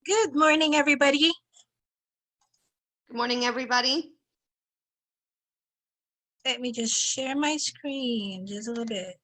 Good morning, everybody. Good morning, everybody. Let me just share my screen just a little bit.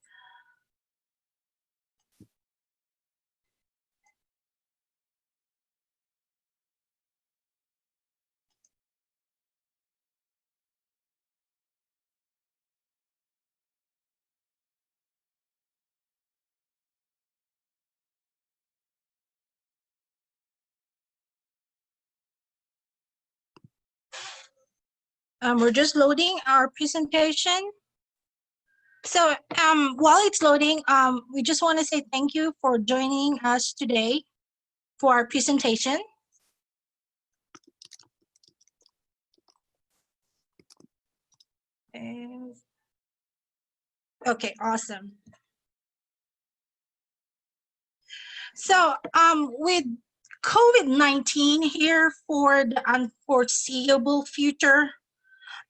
We're just loading our presentation. So while it's loading, we just want to say thank you for joining us today for our presentation. Okay, awesome. So with COVID-19 here for the unforeseeable future,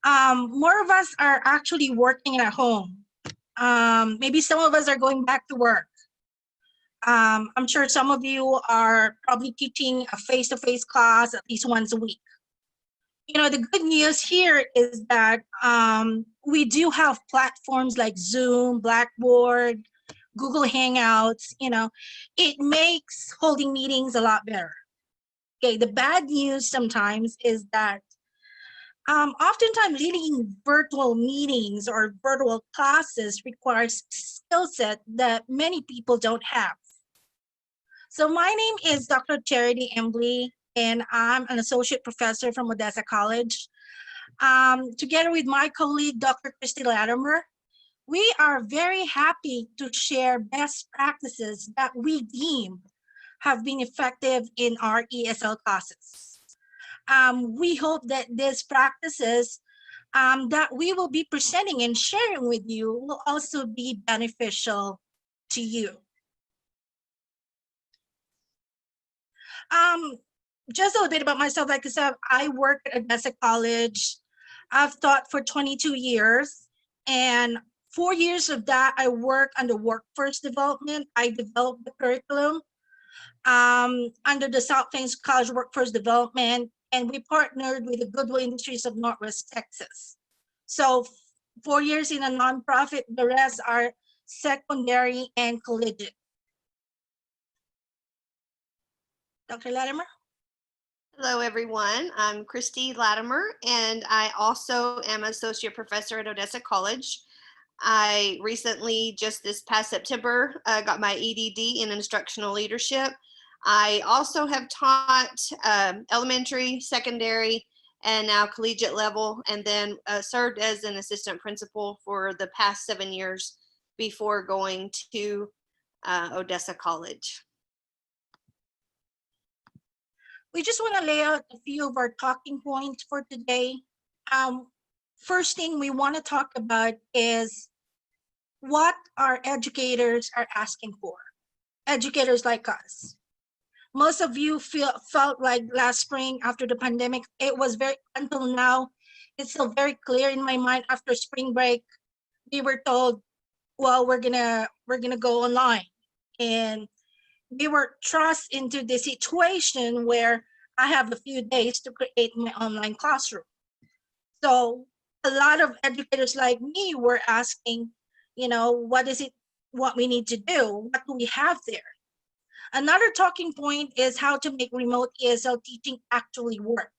more of us are actually working at home. Maybe some of us are going back to work. I'm sure some of you are probably teaching a face-to-face class at least once a week. You know, the good news here is that we do have platforms like Zoom, Blackboard, Google Hangouts. You know, it makes holding meetings a lot better. Okay, the bad news sometimes is that oftentimes leading virtual meetings or virtual classes requires skill set that many people don't have. So my name is Dr. Charity Embley, and I'm an associate professor from Odessa College. Together with my colleague, Dr. Kristi Latimer, we are very happy to share best practices that we deem have been effective in our ESL classes. We hope that these practices that we will be presenting and sharing with you will also be beneficial to you. Just a little bit about myself. Like I said, I work at Odessa College. I've taught for 22 years, and 4 years of that I work under workforce development. I developed the curriculum under the South Plains College Workforce Development, and we partnered with the Goodwill Industries of Northwest Texas. So 4 years in a nonprofit, the rest are secondary and collegiate. Dr. Latimer? Hello, everyone. I'm Kristi Latimer, and I also am associate professor at Odessa College. I recently, just this past September, got my EDD in instructional leadership. I also have taught elementary, secondary, and now collegiate level, and then served as an assistant principal for the past 7 years before going to Odessa College. We just want to lay out a few of our talking points for today. First thing we want to talk about is what our educators are asking for. Educators like us. Most of you felt like last spring after the pandemic, it was until now, it's still very clear in my mind after spring break, we were told, well, we're gonna go online. And we were thrust into the situation where I have a few days to create my online classroom. So a lot of educators like me were asking, you know, what we need to do? What do we have there? Another talking point is how to make remote ESL teaching actually work.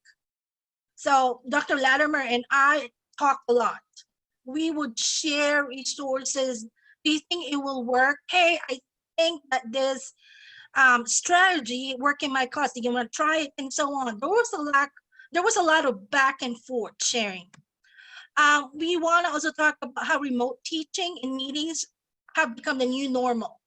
So Dr. Latimer and I talked a lot. We would share resources. Do you think it will work? Hey, I think that this strategy work in my class. Do you want to try it? And so on. There was a lot of back and forth sharing. We want to also talk about how remote teaching and meetings have become the new normal.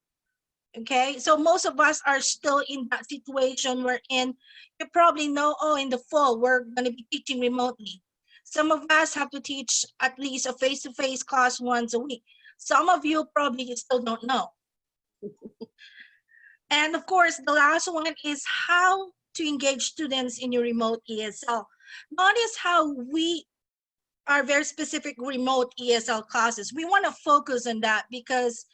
Okay, so most of us are still in that situation wherein you probably know, oh, in the fall, we're going to be teaching remotely. Some of us have to teach at least a face-to-face class once a week. Some of you probably still don't know. And of course, the last one is how to engage students in your remote ESL. Notice how we are very specific remote ESL classes. We want to focus on that because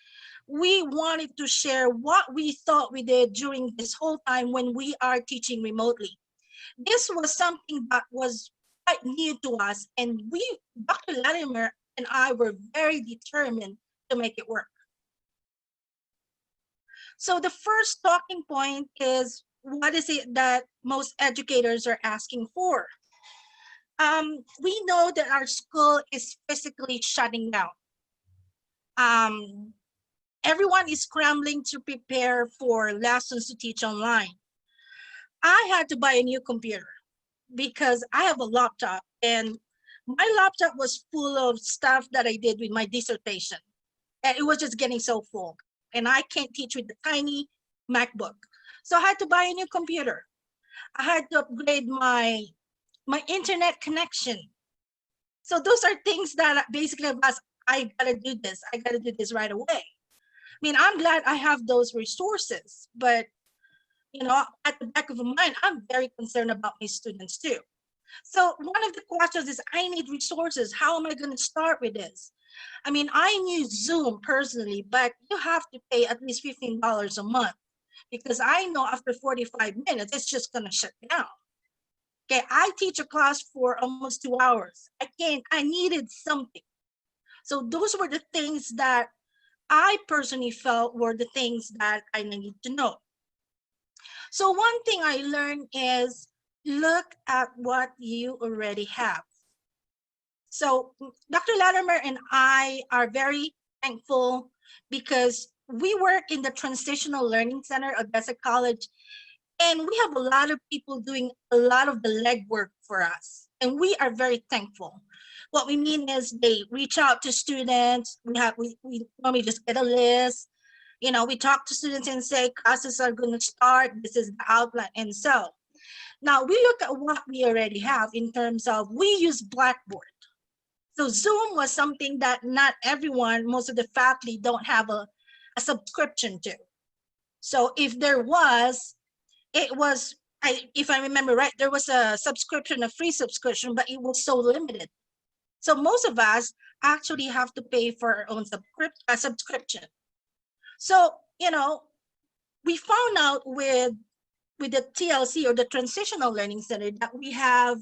we wanted to share what we thought we did during this whole time when we are teaching remotely. This was something that was quite new to us, and Dr. Latimer and I were very determined to make it work. So the first talking point is, what is it that most educators are asking for? We know that our school is physically shutting down. Everyone is scrambling to prepare for lessons to teach online. I had to buy a new computer because I have a laptop, and my laptop was full of stuff that I did with my dissertation. And it was just getting so full. And I can't teach with the tiny MacBook. So I had to buy a new computer. I had to upgrade my internet connection. So those are things that basically I gotta do this. I gotta do this right away. I mean, I'm glad I have those resources, but at the back of my mind, I'm very concerned about my students too. So one of the questions is, I need resources. How am I going to start with this? I mean, I knew Zoom personally, but you have to pay at least $15 a month, because I know after 45 minutes, it's just going to shut down. Okay, I teach a class for almost 2 hours. I needed something. So those were the things that I personally felt were the things that I needed to know. So one thing I learned is, look at what you already have. So Dr. Latimer and I are very thankful because we work in the Transitional Learning Center at Odessa College, and we have a lot of people doing a lot of the legwork for us, and we are very thankful. What we mean is, they reach out to students. We normally just get a list. We talk to students and say, classes are going to start. This is the outline. And so now we look at what we already have in terms of, we use Blackboard. So Zoom was something that not everyone, most of the faculty don't have a subscription to. So if there was, it was, if I remember right, there was a subscription, a free subscription, but it was so limited. So most of us actually have to pay for our own subscription. So, we found out with the TLC, or the Transitional Learning Center, that we have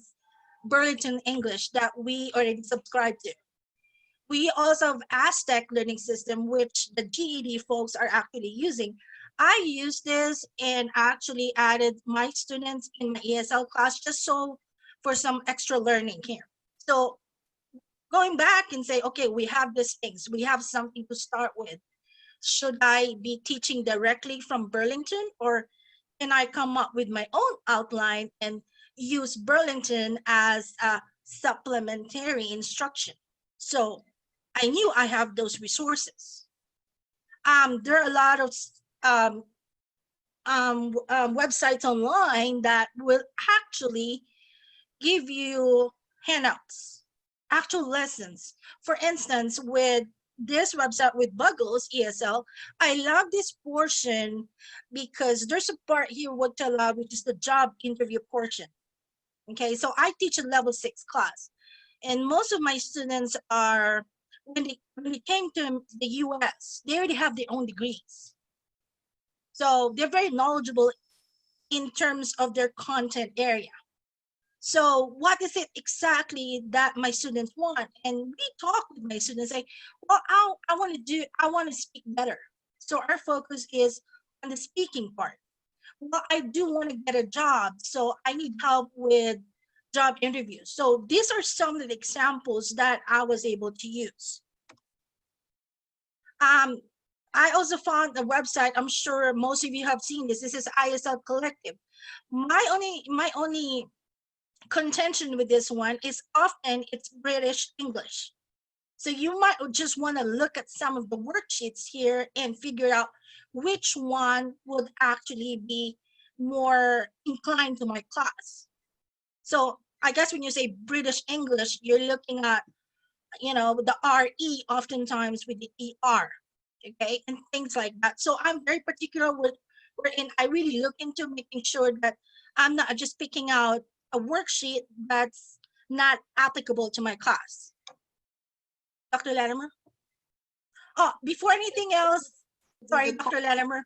Burlington English that we already subscribe to. We also have Aztec Learning System, which the GED folks are actually using. I use this and actually added my students in my ESL class just so for some extra learning here. So going back and say, okay, we have these things, we have something to start with. Should I be teaching directly from Burlington, or can I come up with my own outline and use Burlington as a supplementary instruction? So I knew I have those resources. There are a lot of websites online that will actually give you handouts, actual lessons. For instance, with this website with Buggles ESL, I love this portion because there's a part here with Aloud, which is the job interview portion. Okay, so I teach a level 6 class, and most of my students are, when they came to the US, they already have their own degrees. So they're very knowledgeable in terms of their content area. So what is it exactly that my students want? And we talk with my students, say, well, I want to speak better. So our focus is on the speaking part. Well, I do want to get a job, so I need help with job interviews. So these are some of the examples that I was able to use. I also found a website, I'm sure most of you have seen this. This is ISL Collective. My only contention with this one is, often it's British English. So you might just want to look at some of the worksheets here and figure out which one would actually be more inclined to my class. So I guess when you say British English, you're looking at, the RE oftentimes with the ER, okay, and things like that. So I'm very particular with wherein I really look into making sure that I'm not just picking out a worksheet that's not applicable to my class. Dr. Latimer? Oh, before anything else, Sorry, Dr. Latimer.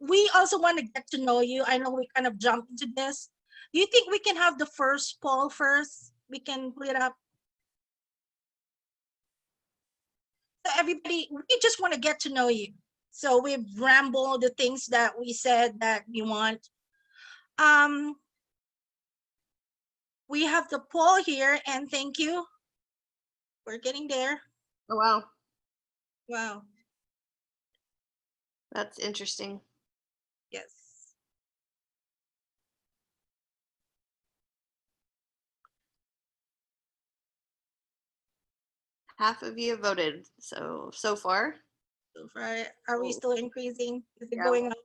We also want to get to know you. I know we kind of jumped into this. Do you think we can have the first poll first? We can put it up. So everybody, we just want to get to know you. So we've rambled the things that we said that we want. We have the poll here, and thank you. We're getting there. Oh, wow. Wow. That's interesting. Yes. Half of you voted so far. So far, are we still increasing? Is it Yeah. going up?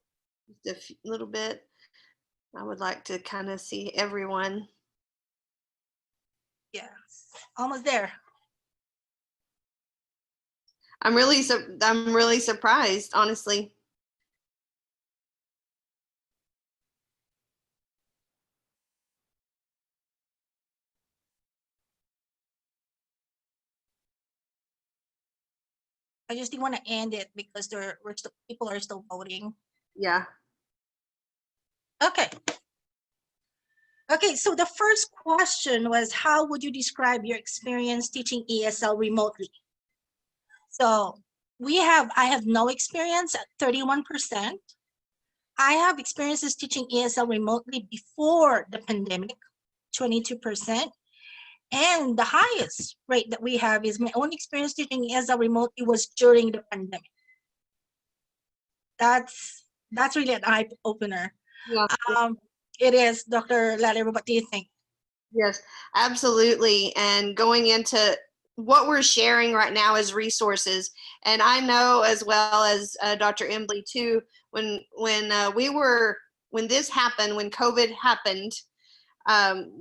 Just a little bit. I would like to kind of see everyone. Yes. Almost there. I'm really surprised, honestly. I just didn't want to end it because people are still voting. Yeah. Okay. Okay, so the first question was, how would you describe your experience teaching ESL remotely? So I have no experience at 31%. I have experiences teaching ESL remotely before the pandemic, 22%. And the highest rate that we have is my own experience teaching ESL remotely was during the pandemic. That's really an eye opener. Yeah. It is, Dr. Latimer, what do you think? Yes, absolutely. And going into what we're sharing right now is resources. And I know, as well as Dr. Embley too, when this happened, when COVID happened,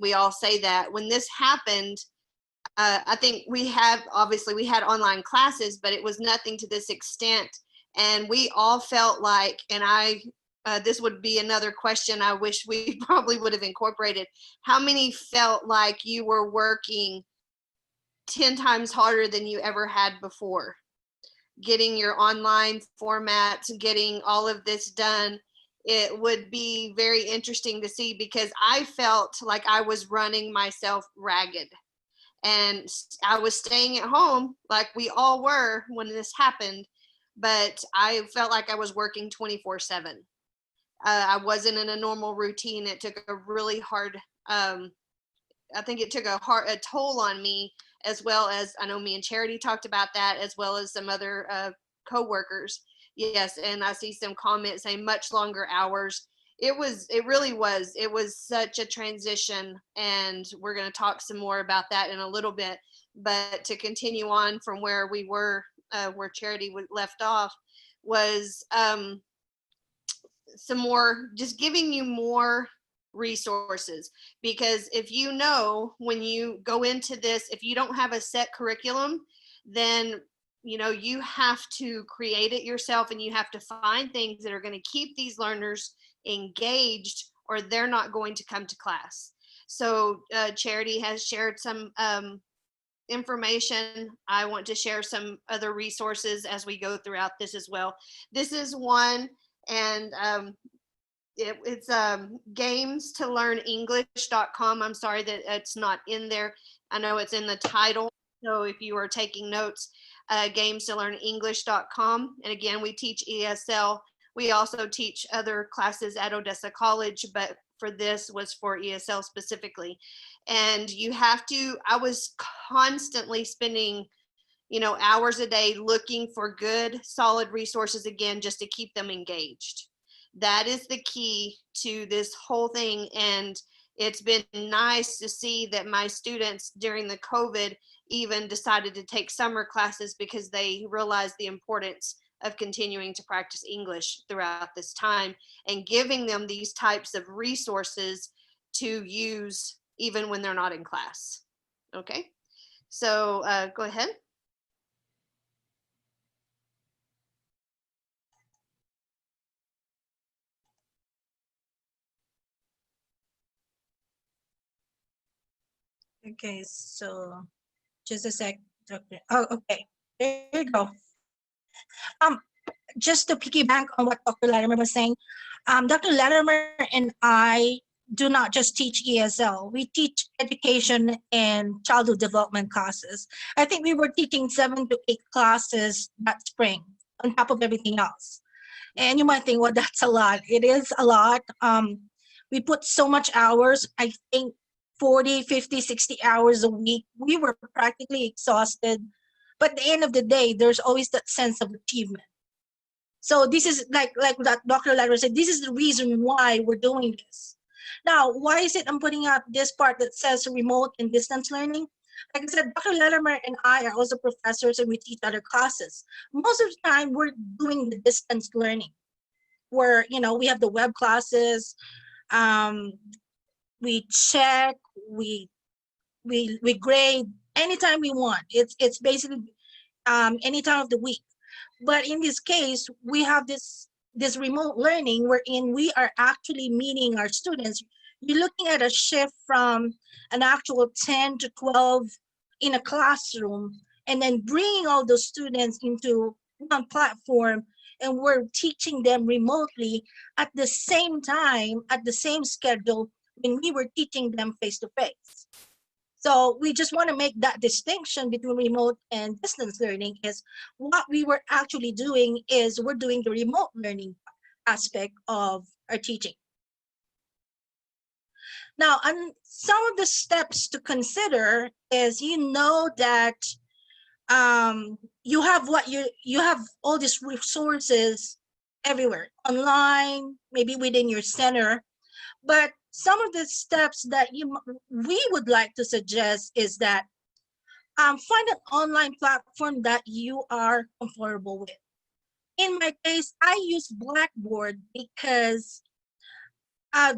we all say that when this happened, I think we had online classes, but it was nothing to this extent. And we all felt like, and this would be another question I wish we probably would have incorporated. How many felt like you were working 10 times harder than you ever had before? Getting your online formats, getting all of this done. It would be very interesting to see, because I felt like I was running myself ragged. And I was staying at home like we all were when this happened, but I felt like I was working 24/7. I wasn't in a normal routine. It took a really hard, I think it took a toll on me, as well as, I know me and Charity talked about that, as well as some other co-workers. Yes, and I see some comments saying much longer hours. It really was such a transition, and we're going to talk some more about that in a little bit. But to continue on from where we were, where Charity left off, was some more, just giving you more resources. Because if you know, when you go into this, if you don't have a set curriculum, then you have to create it yourself, and you have to find things that are going to keep these learners engaged, or they're not going to come to class. So Charity has shared some information. I want to share some other resources as we go throughout this as well. This is one, and it's games to learn English.com. I'm sorry that it's not in there. I know it's in the title. So if you are taking notes, games to learn English.com. And again, we teach ESL. We also teach other classes at Odessa College, but for this was for ESL specifically. And I was constantly spending hours a day looking for good, solid resources, again, just to keep them engaged. That is the key to this whole thing. And it's been nice to see that my students during the COVID even decided to take summer classes, because they realized the importance of continuing to practice English throughout this time, and giving them these types of resources to use even when they're not in class. Okay, so go ahead. Okay, so just a sec, Doctor. Oh, okay. There you go. just to piggyback on what Dr. Latimer was saying, Dr. Latimer and I do not just teach ESL. We teach education and childhood development classes. I think we were teaching 7 to 8 classes that spring on top of everything else. And you might think, well, that's a lot. It is a lot. We put so much hours, I think 40, 50, 60 hours a week. We were practically exhausted. But at the end of the day, there's always that sense of achievement. So this is like that Dr. Latimer said, this is the reason why we're doing this. Now, why is it I'm putting up this part that says remote and distance learning? Like I said, Dr. Latimer and I are also professors and we teach other classes. Most of the time, we're doing the distance learning where, we have the web classes, we check, we grade anytime we want. It's basically any time of the week. But in this case, we have this remote learning wherein we are actually meeting our students. You're looking at a shift from an actual 10 to 12 in a classroom, and then bringing all those students into one platform, and we're teaching them remotely at the same time, at the same schedule when we were teaching them face-to-face. So we just want to make that distinction between remote and distance learning. Is what we were actually doing is we're doing the remote learning aspect of our teaching. Now, and some of the steps to consider is that you have all these resources everywhere, online, maybe within your center, but some of the steps that we would like to suggest is that find an online platform that you are comfortable with. In my case, I use Blackboard because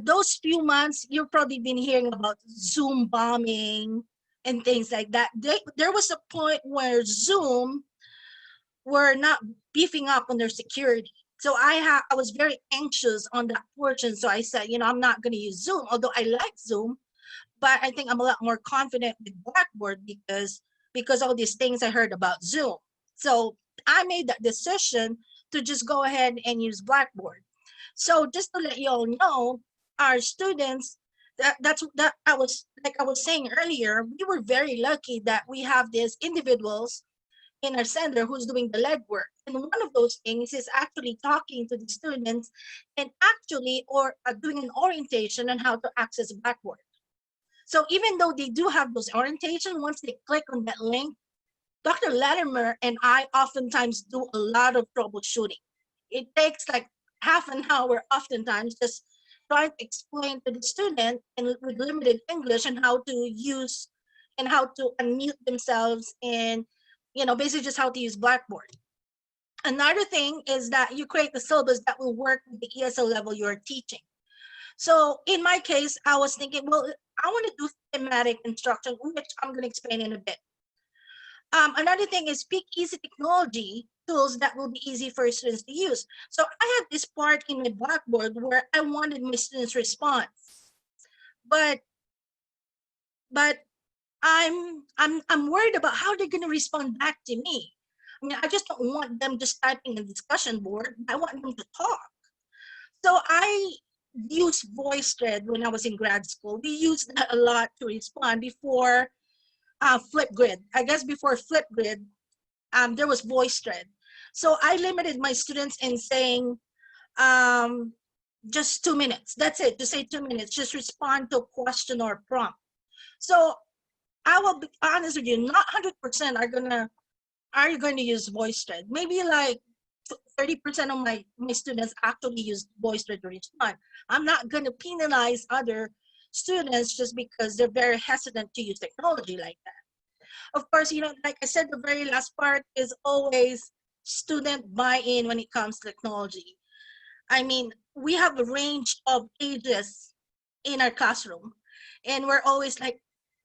those few months, you've probably been hearing about Zoom bombing and things like that. There was a point where Zoom were not beefing up on their security. So I was very anxious on that portion. So I said, I'm not going to use Zoom, although I like Zoom, but I think I'm a lot more confident with Blackboard because all these things I heard about Zoom. So I made that decision to just go ahead and use Blackboard. So just to let you all know, our students, that's I was saying earlier, we were very lucky that we have these individuals in our center who's doing the legwork. And one of those things is actually talking to the students and actually doing an orientation on how to access Blackboard. So even though they do have those orientation, once they click on that link, Dr. Latimer and I oftentimes do a lot of troubleshooting. It takes like half an hour oftentimes just trying to explain to the student and with limited English and how to use and how to unmute themselves and basically just how to use Blackboard. Another thing is that you create the syllabus that will work with the ESL level you're teaching. So in my case, I was thinking, well, I want to do thematic instruction, which I'm going to explain in a bit. Another thing is pick easy technology tools that will be easy for students to use. So I had this part in my Blackboard where I wanted my students' response, but I'm worried about how they're going to respond back to me. I mean, I just don't want them just typing in the discussion board. I want them to talk. So I used VoiceThread when I was in grad school. We used that a lot to respond before Flipgrid. I guess before Flipgrid, there was VoiceThread. So I limited my students in saying just 2 minutes. That's it. Just say 2 minutes. Just respond to a question or prompt. So I will be honest with you, not 100% are you going to use VoiceThread. Maybe like 30% of my students actually use VoiceThread to respond. I'm not going to penalize other students just because they're very hesitant to use technology like that. Of course, like I said, the very last part is always student buy-in when it comes to technology. I mean, we have a range of ages in our classroom, and we're always like,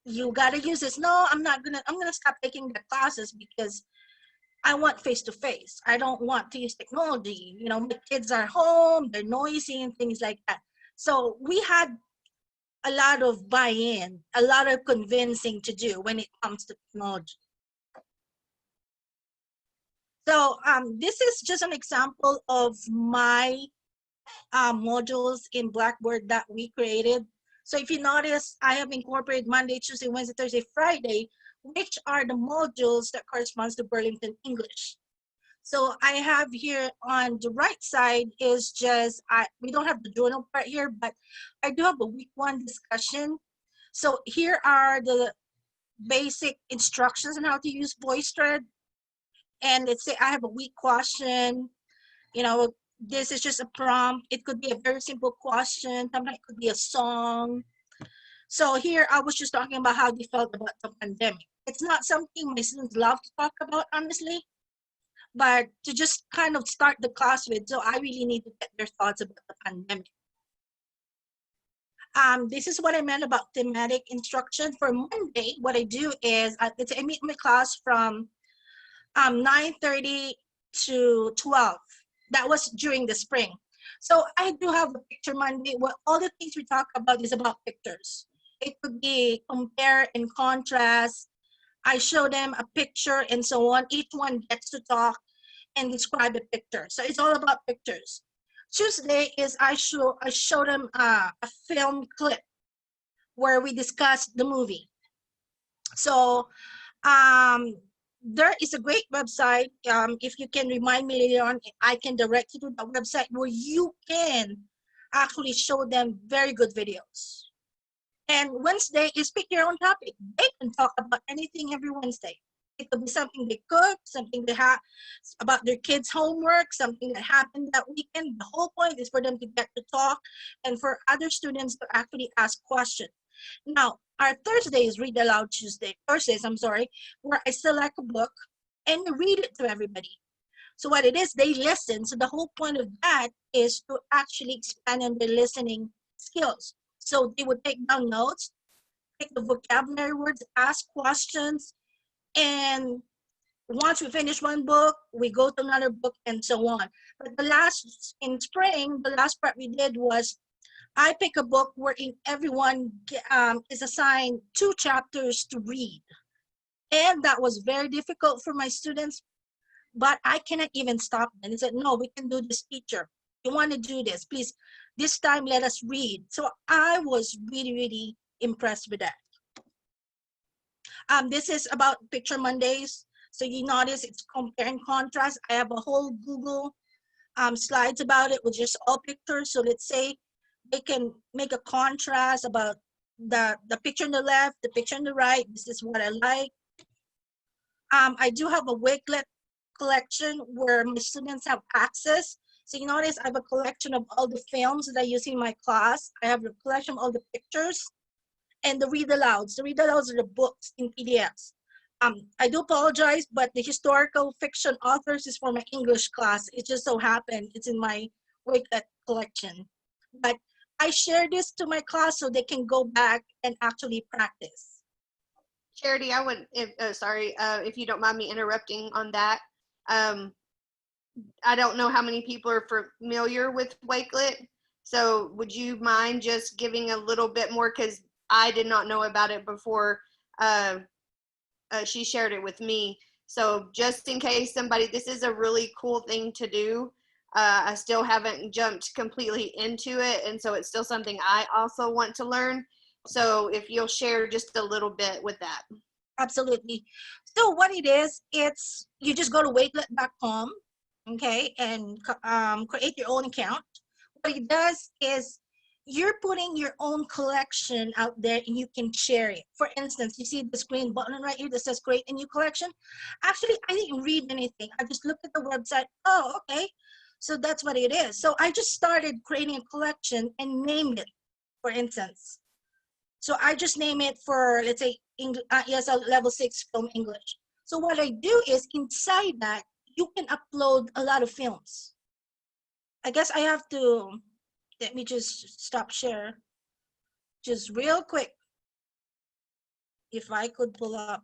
you gotta use this. No, I'm gonna stop taking the classes because I want face-to-face. I don't want to use technology. My kids are home, they're noisy and things like that. So we had a lot of buy-in, a lot of convincing to do when it comes to technology. So this is just an example of my modules in Blackboard that we created. So if you notice, I have incorporated Monday, Tuesday, Wednesday, Thursday, Friday, which are the modules that corresponds to Burlington English. So I have here on the right side is just, we don't have the journal part here, but I do have a week 1 discussion. So here are the basic instructions on how to use VoiceThread. And let's say I have a weak question, you know, this is just a prompt. It could be a very simple question. Sometimes it could be a song. So here I was just talking about how they felt about the pandemic. It's not something my students love to talk about, honestly, but to just kind of start the class with. So I really need to get their thoughts about the pandemic. This is what I meant about thematic instruction. For Monday, what I do is I meet my class from 9:30 to 12. That was during the spring. So I do have a picture Monday. Well, all the things we talk about is about pictures. It could be compare and contrast. I show them a picture and so on. Each one gets to talk and describe a picture. So it's all about pictures. Tuesday is I show them a film clip where we discuss the movie. So there is a great website. If you can remind me later on, I can direct you to the website where you can actually show them very good videos. And Wednesday is pick your own topic. They can talk about anything every Wednesday. It could be something they cook, something they have about their kids' homework, something that happened that weekend. The whole point is for them to get to talk and for other students to actually ask questions. Now, our Thursdays, read aloud Thursdays, where I select a book and read it to everybody. So what it is, they listen. So the whole point of that is to actually expand on their listening skills. So they would take down notes, pick the vocabulary words, ask questions, and once we finish one book, we go to another book and so on. But in spring, the last part we did was I pick a book wherein everyone is assigned 2 chapters to read. And that was very difficult for my students, but I cannot even stop them. They said, no, we can do this, teacher. You want to do this, please. This time, let us read. So I was really, really impressed with that. This is about Picture Mondays. So you notice it's compare and contrast. I have a whole Google slides about it with just all pictures. So let's say they can make a contrast about the picture on the left, the picture on the right. This is what I like. I do have a Wakelet collection where my students have access. So you notice I have a collection of all the films that I use in my class. I have a collection of all the pictures and the read alouds. The read alouds are the books in PDFs. I do apologize, but the historical fiction authors is for my English class. It just so happened it's in my Wakelet collection. But I share this to my class so they can go back and actually practice. Charity, I would, if you don't mind me interrupting on that. I don't know how many people are familiar with Wakelet. So would you mind just giving a little bit more? Because I did not know about it before she shared it with me. So just in case this is a really cool thing to do. I still haven't jumped completely into it. And so it's still something I also want to learn. So if you'll share just a little bit with that. Absolutely. So what it is, it's you just go to wakelet.com, okay, and create your own account. What it does is you're putting your own collection out there and you can share it. For instance, you see this green button right here that says create a new collection. Actually, I didn't read anything. I just looked at the website. Oh, okay. So that's what it is. So I just started creating a collection and named it, for instance. So I just name it for, let's say, ESL level 6 film English. So what I do is inside that, you can upload a lot of films. I guess I have to, let me just stop share. Just real quick. If I could pull up.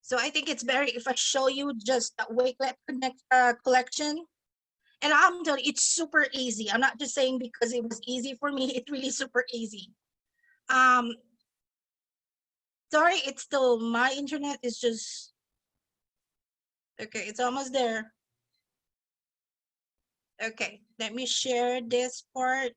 So I think it's better if I show you just that Wakelet collection. And I'm telling you, it's super easy. I'm not just saying because it was easy for me. It's really super easy. Um, sorry, it's still my internet is just okay. It's almost there. Okay, let me share this part.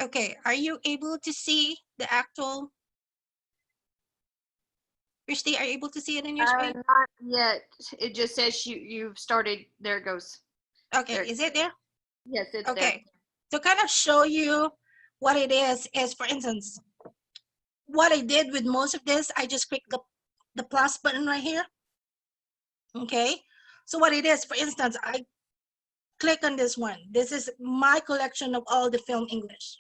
Okay, are you able to see the actual? Kristi, are you able to see it on your screen? Not yet. It just says you've started. There it goes. Okay, There. is it there? Yes, it's there. Okay, to kind of show you what it is for instance, what I did with most of this, I just click the plus button right here. Okay, so what it is, for instance, I click on this one. This is my collection of all the film English.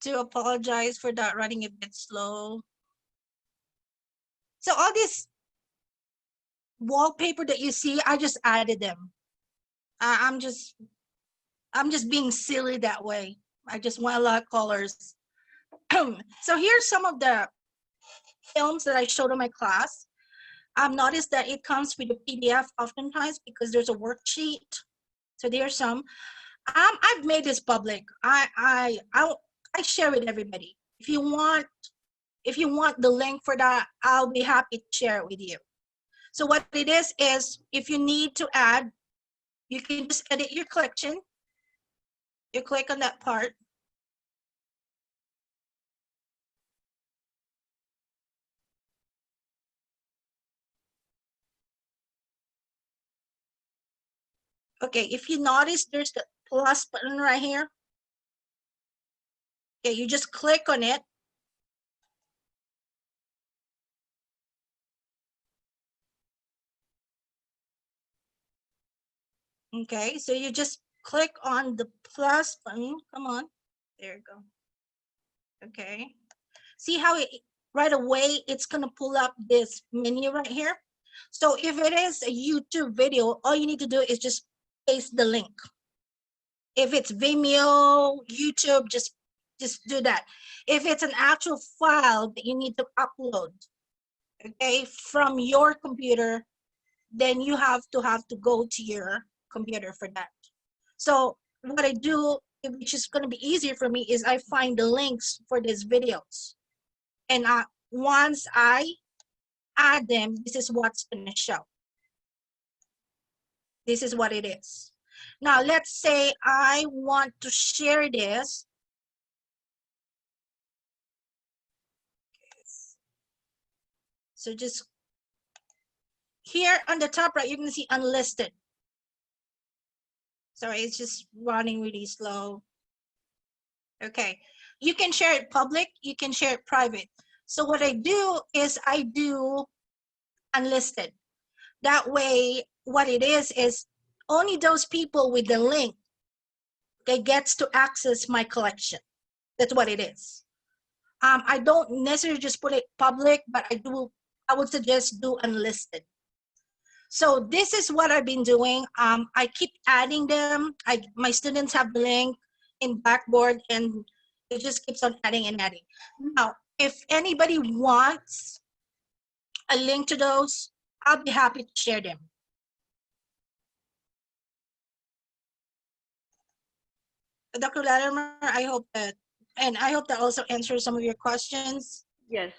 To apologize for that running a bit slow. So all this wallpaper that you see, I just added them. I'm just being silly that way. I just want a lot of colors. So here's some of the films that I showed in my class. I've noticed that it comes with a PDF oftentimes because there's a worksheet. So there's some. I've made this public. I share with everybody. If you want the link for that, I'll be happy to share it with you. So what it is if you need to add, you can just edit your collection. You click on that part. Okay, if you notice, there's the plus button right here. Okay, you just click on it. Okay, so you just click on the plus button. Come on, there you go. Okay, see how it right away it's gonna pull up this menu right here. So if it is a YouTube video, all you need to do is just paste the link. If it's Vimeo, YouTube, just do that. If it's an actual file that you need to upload, okay, from your computer, then you have to go to your computer for that. So what I do, which is going to be easier for me, is I find the links for these videos. And once I add them, this is what's going to show. This is what it is. Now, let's say I want to share this. So just here on the top right, you can see unlisted. Sorry, it's just running really slow. Okay, you can share it public, you can share it private. So what I do is I do unlisted. That way, what it is only those people with the link, they gets to access my collection. That's what it is. I don't necessarily just put it public, but I would suggest do unlisted. So this is what I've been doing. I keep adding them. My students have the link in Blackboard, and it just keeps on adding and adding. Now, if anybody wants a link to those, I'll be happy to share them. Dr. Latimer, I hope that also answers some of your questions. Yes.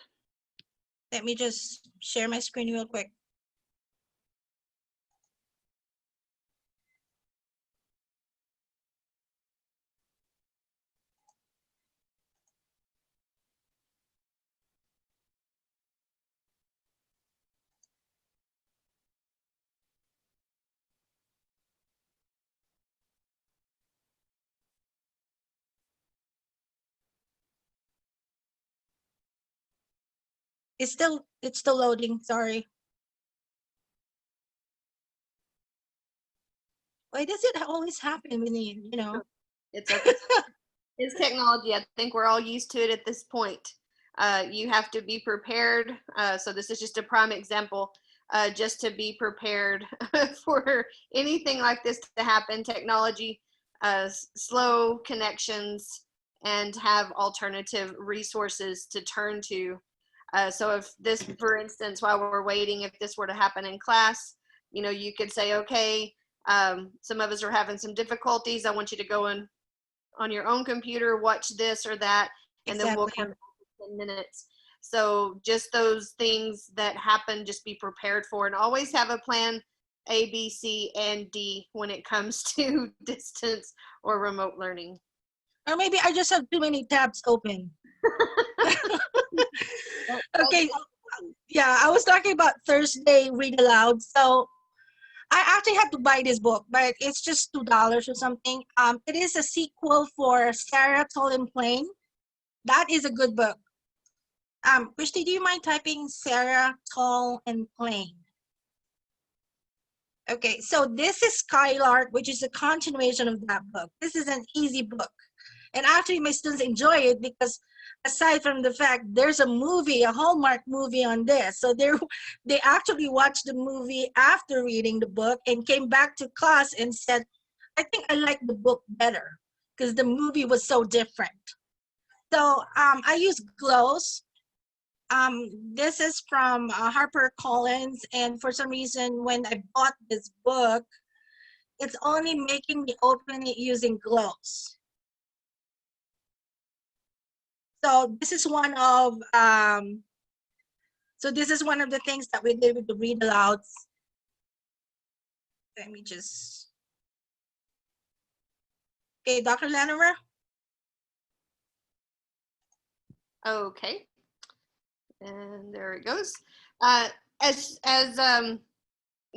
Let me just share my screen real quick. It's still loading, sorry. Why does it always happen when you? It's okay. It's technology. I think we're all used to it at this point. You have to be prepared. So this is just a prime example, just to be prepared for anything like this to happen. Technology, slow connections, and have alternative resources to turn to. So if this, for instance, while we're waiting, if this were to happen in class, you could say, okay, some of us are having some difficulties. I want you to go in on your own computer, watch this or that, and then we'll come Exactly. back in 10 minutes. So just those things that happen, just be prepared for, and always have a plan A, B, C, and D when it comes to distance or remote learning. Or maybe I just have too many tabs open. Okay, yeah, I was talking about Thursday Read Aloud. So I actually had to buy this book, but it's just $2 or something. It is a sequel for Sarah, Tall and Plain. That is a good book. Kristi, do you mind typing Sarah, Tall and Plain? Okay, so this is Skylark, which is a continuation of that book. This is an easy book. And actually my students enjoy it because aside from the fact there's a movie, a Hallmark movie on this. So they actually watched the movie after reading the book and came back to class and said, I think I like the book better because the movie was so different. So I use glows. This is from HarperCollins, and for some reason when I bought this book, it's only making me open it using glows. So this is one of the things that we did with the read alouds. Let me just. Okay, Dr. Latimer. Okay, and there it goes. As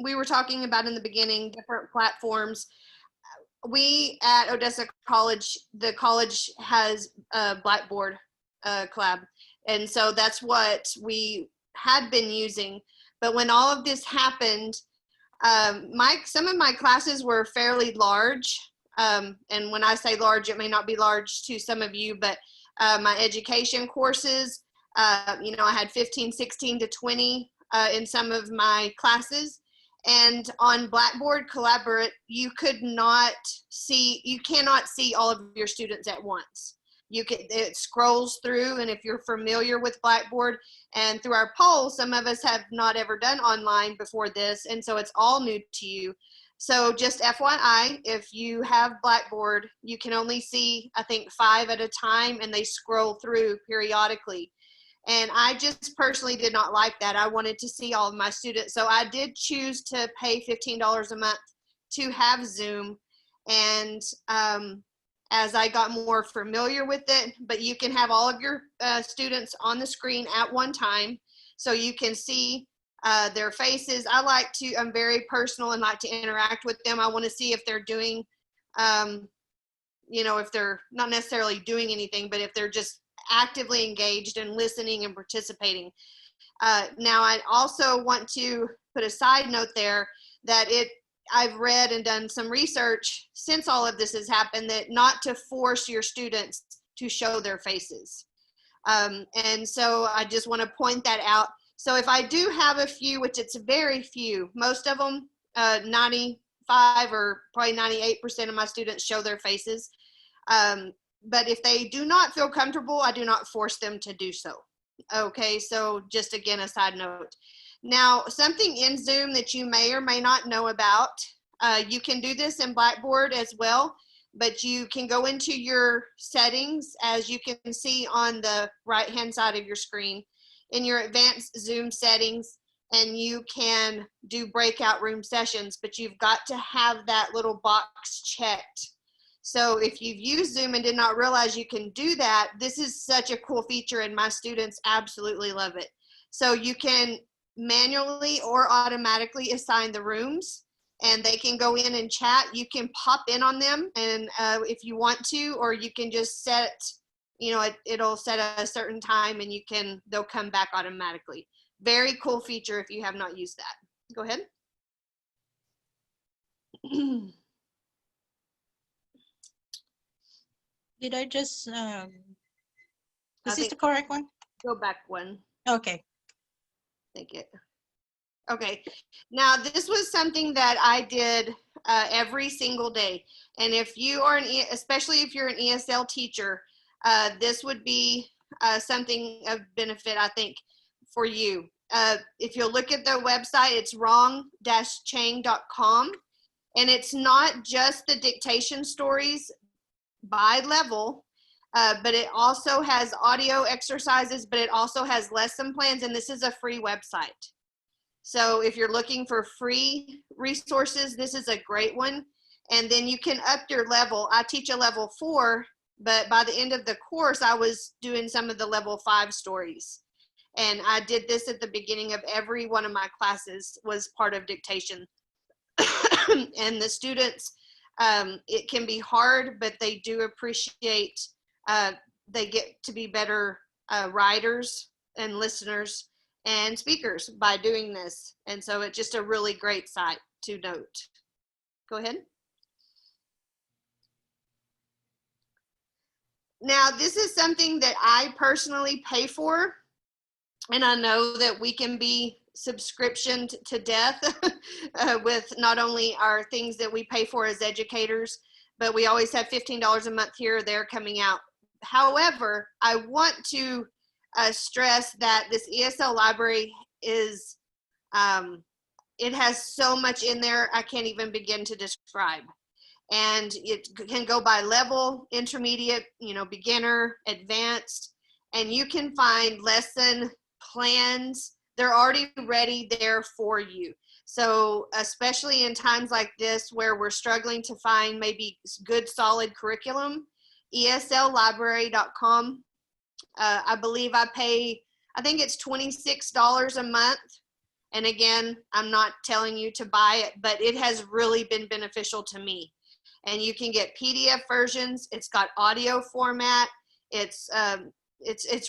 we were talking about in the beginning, different platforms. We at Odessa College, the college has a Blackboard collab, and so that's what we had been using. But when all of this happened, some of my classes were fairly large, and when I say large, it may not be large to some of you, but my education courses, I had 15, 16 to 20 in some of my classes. And on Blackboard Collaborate, you cannot see all of your students at once. It scrolls through, and if you're familiar with Blackboard, and through our poll, some of us have not ever done online before this, and so it's all new to you. So just FYI, if you have Blackboard, you can only see, I think, 5 at a time, and they scroll through periodically. And I just personally did not like that. I wanted to see all of my students. So I did choose to pay $15 a month to have Zoom. And as I got more familiar with it, but you can have all of your students on the screen at one time. So you can see their faces. I'm very personal and like to interact with them. I want to see if they're doing, if they're not necessarily doing anything, but if they're just actively engaged and listening and participating. Now, I also want to put a side note there that I've read and done some research since all of this has happened, that not to force your students to show their faces. And so I just want to point that out. So if I do have a few, which it's very few, most of them, 95 or probably 98% of my students show their faces. But if they do not feel comfortable, I do not force them to do so. Okay, so just again, a side note. Now, something in Zoom that you may or may not know about, you can do this in Blackboard as well, but you can go into your settings, as you can see on the right-hand side of your screen, in your advanced Zoom settings, and you can do breakout room sessions, but you've got to have that little box checked. So if you've used Zoom and did not realize you can do that, this is such a cool feature, and my students absolutely love it. So you can manually or automatically assign the rooms, and they can go in and chat. You can pop in on them and if you want to, or you can just set you know, it'll set a certain time and they'll come back automatically. Very cool feature if you have not used that. Go ahead. Did I just, I is this think the correct one? go back one. Okay. Think it. Okay. Now this was something that I did every single day. And if you are especially if you're an ESL teacher, this would be something of benefit, I think, for you. If you'll look at the website, it's wrong-chang.com. And it's not just the dictation stories by level, but it also has audio exercises, but it also has lesson plans, and this is a free website. So if you're looking for free resources, this is a great one. And then you can up your level. I teach a level 4, but by the end of the course, I was doing some of the level 5 stories. And I did this at the beginning of every one of my classes, was part of dictation. And the students, it can be hard, but they do appreciate, they get to be better writers and listeners and speakers by doing this. And so it's just a really great site to note. Go ahead. Now, this is something that I personally pay for, and I know that we can be subscription to death with not only our things that we pay for as educators, but we always have $15 a month here or there coming out. However, I want to stress that this ESL library is, it has so much in there I can't even begin to describe. And it can go by level, intermediate, you know, beginner, advanced, and you can find lesson plans. They're already ready there for you. So especially in times like this where we're struggling to find maybe good solid curriculum, ESLlibrary.com. I believe I pay, I think it's $26 a month. And again, I'm not telling you to buy it, but it has really been beneficial to me. And you can get PDF versions. It's got audio format. It's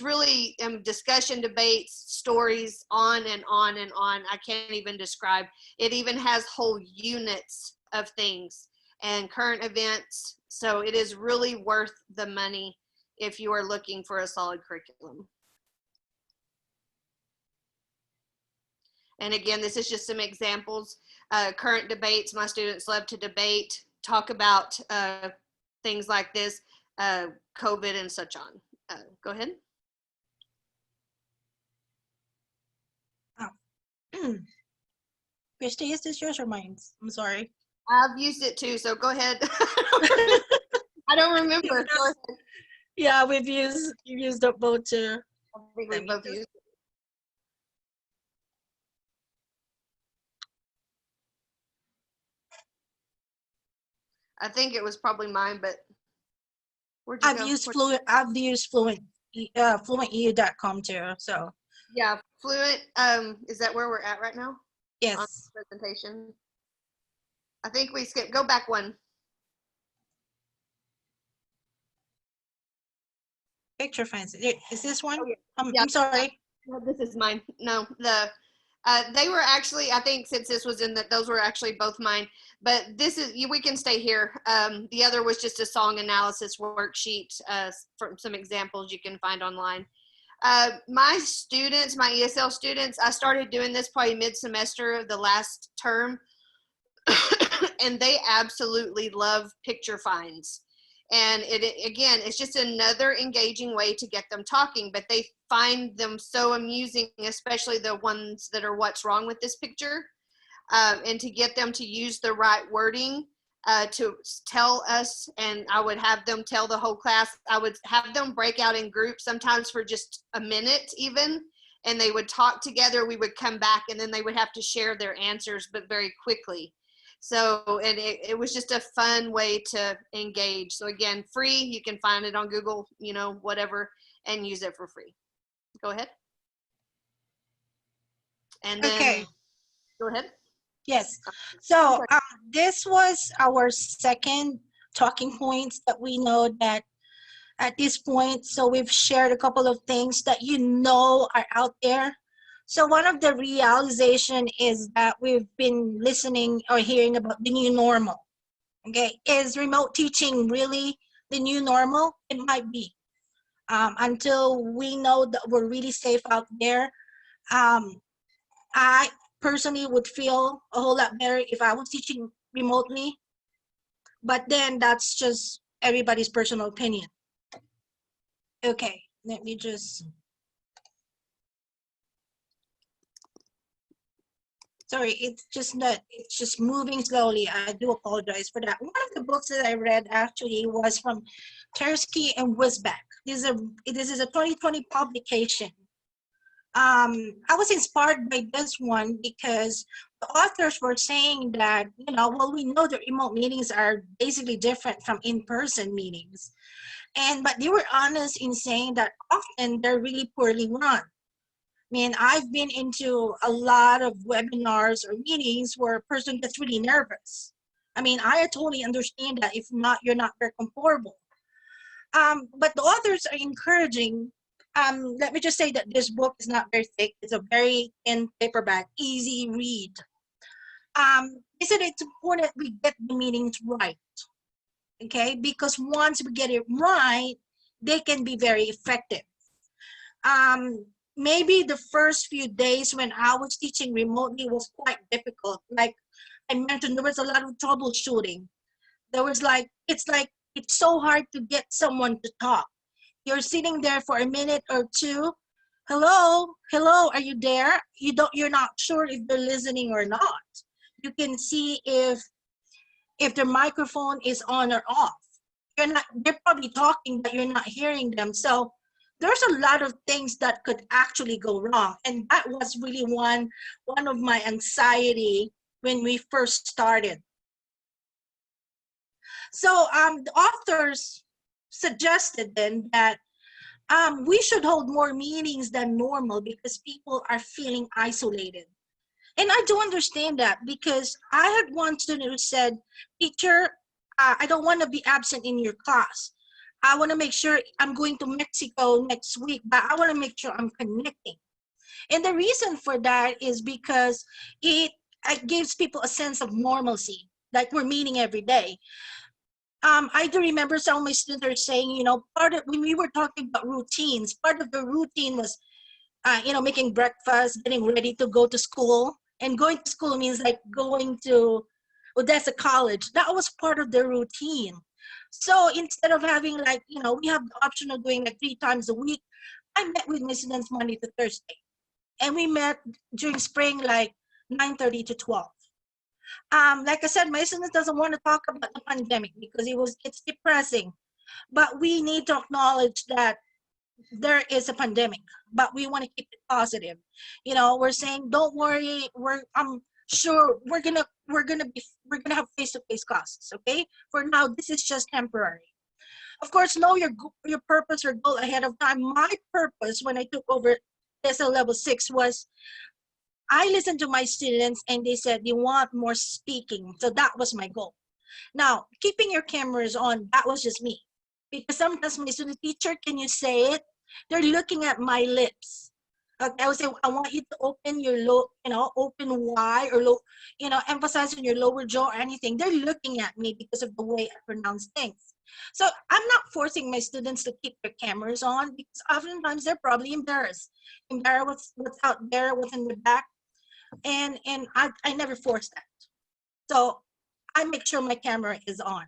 really discussion, debates, stories, on and on and on. I can't even describe. It even has whole units of things and current events. So it is really worth the money if you are looking for a solid curriculum. And again, this is just some examples. Current debates, my students love to debate, talk about things like this, COVID and such on. Go ahead. Oh. Kristi, is this yours or mine? I'm sorry. I've used it too, so go ahead. I don't remember. Go ahead. Yeah, we've used up both too. I think we both used it. I think it was probably mine, but where'd you I've go? used fluenteu.com too. So Yeah, Fluent. Is that where we're at right now? yes. On the presentation. I think we skipped. Go back one. Picture finds. Is this one? Oh, yeah. I'm sorry. No, this is mine. No, they were actually, I think since this was in that, those were actually both mine, but this is, we can stay here. The other was just a song analysis worksheet from some examples you can find online. My students, my ESL students, I started doing this probably mid-semester of the last term, and they absolutely love picture finds. And again, it's just another engaging way to get them talking, but they find them so amusing, especially the ones that are what's wrong with this picture, and to get them to use the right wording to tell us, and I would have them tell the whole class. I would have them break out in groups, sometimes for just a minute even, and they would talk together. We would come back, and then they would have to share their answers, but very quickly. So, and it was just a fun way to engage. So again, free, you can find it on Google, you know, whatever, and use it for free. Go ahead. And then, Okay. Go ahead. Yes. So this was our second talking points that we know that at this point. So we've shared a couple of things that you know are out there. So one of the realization is that we've been listening or hearing about the new normal. Okay, is remote teaching really the new normal? It might be. Until we know that we're really safe out there. Um, I personally would feel a whole lot better if I was teaching remotely, but then that's just everybody's personal opinion. Okay, let me just. Sorry, it's just moving slowly. I do apologize for that. One of the books that I read actually was from Tersky and Wisbeck. This is a 2020 publication. I was inspired by this one because the authors were saying that, well, we know that remote meetings are basically different from in-person meetings. But they were honest in saying that often they're really poorly run. I mean, I've been into a lot of webinars or meetings where a person gets really nervous. I mean, I totally understand that. If not, you're not very comfortable. But the authors are encouraging. Let me just say that this book is not very thick. It's a very thin paperback, easy read. They said it's important we get the meetings right, okay? Because once we get it right, they can be very effective. Maybe the first few days when I was teaching remotely was quite difficult. Like I mentioned, there was a lot of troubleshooting. There was it's so hard to get someone to talk. You're sitting there for a minute or two. Hello, are you there? You're not sure if they're listening or not. You can see if their microphone is on or off. They're probably talking, but you're not hearing them. So there's a lot of things that could actually go wrong. And that was really one of my anxiety when we first started. So the authors suggested then that we should hold more meetings than normal because people are feeling isolated. And I do understand that because I had one student who said, teacher, I don't want to be absent in your class. I want to make sure I'm going to Mexico next week, but I want to make sure I'm connecting. And the reason for that is because it gives people a sense of normalcy, like we're meeting every day. I do remember some of my students are saying, when we were talking about routines, part of the routine was, making breakfast, getting ready to go to school. And going to school means like going to Odessa College. That was part of the routine. So instead of having we have the option of doing 3 times a week, I met with my students Monday to Thursday. And we met during spring 9:30 to 12. Like I said, my students doesn't want to talk about the pandemic because it's depressing. But we need to acknowledge that there is a pandemic, but we want to keep it positive. We're saying, don't worry, I'm sure we're gonna have face-to-face classes, okay? For now, this is just temporary. Of course, know your purpose or goal ahead of time. My purpose when I took over Esl Level 6 was I listened to my students and they said they want more speaking. So that was my goal. Now, keeping your cameras on, that was just me. Because sometimes my student, teacher, can you say it? They're looking at my lips. Okay, I would say, I want you to open your open wide or low, emphasize on your lower jaw or anything. They're looking at me because of the way I pronounce things. So I'm not forcing my students to keep their cameras on because oftentimes they're probably embarrassed what's out there, what's in the back. And I never force that. So I make sure my camera is on.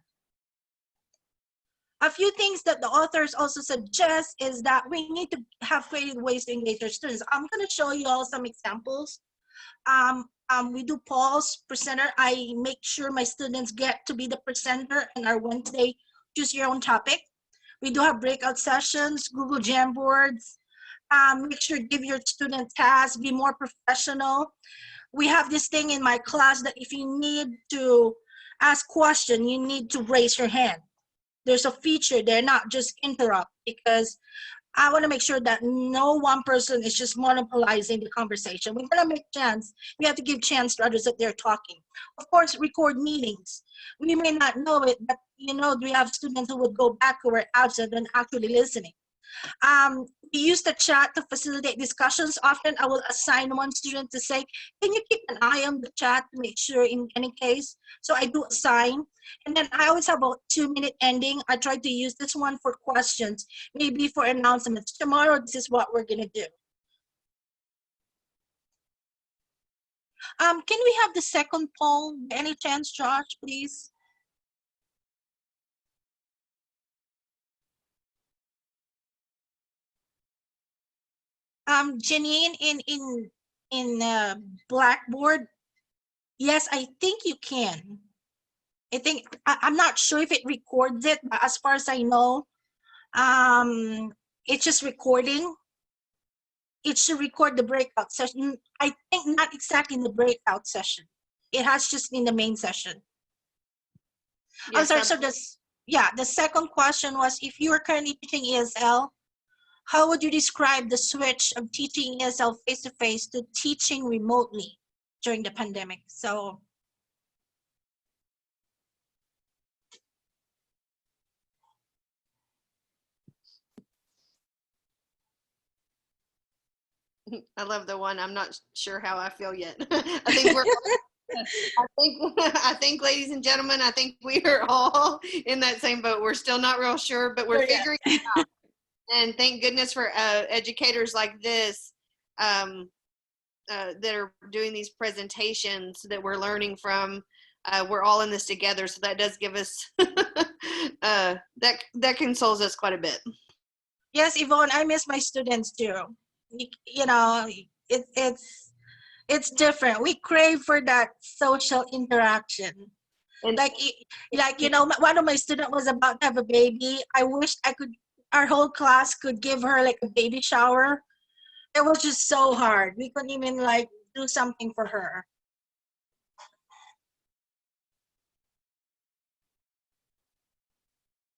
A few things that the authors also suggest is that we need to have creative ways to engage our students. I'm going to show you all some examples. We do pause presenter. I make sure my students get to be the presenter in our Wednesday choose your own topic. We do have breakout sessions, Google Jamboards. Make sure give your student tasks, be more professional. We have this thing in my class that if you need to ask question, you need to raise your hand. There's a feature there, not just interrupt, because I want to make sure that no one person is just monopolizing the conversation. We're going to make chance. We have to give chance to others that they're talking. Of course, record meetings. We may not know it, but we have students who would go back who were absent and actually listening. We use the chat to facilitate discussions. Often I will assign one student to say, can you keep an eye on the chat to make sure in any case? So I do assign. And then I always have a 2-minute ending. I try to use this one for questions, maybe for announcements. Tomorrow, this is what we're going to do. Can we have the second poll? Any chance, Josh, please? Janine in Blackboard. Yes, I think you can. I'm not sure if it records it, but as far as I know, it's just recording. It should record the breakout session. I think not exactly in the breakout session. It has just in the main session. Yes, I'm sorry. So the second question was, if you are currently teaching ESL, how would you describe the switch of teaching ESL face-to-face to teaching remotely during the pandemic? So I love the one. I'm not sure how I feel yet. I think we're. I think, ladies and gentlemen, I think we are all in that same boat. We're still not real sure, but we're figuring it out. And thank goodness for educators like this that are doing these presentations that we're learning from. We're all in this together, so that does give us that consoles us quite a bit. Yes, Yvonne, I miss my students too. It's different. We crave for that social interaction. And one of my students was about to have a baby. I wished our whole class could give her like a baby shower. It was just so hard. We couldn't even do something for her.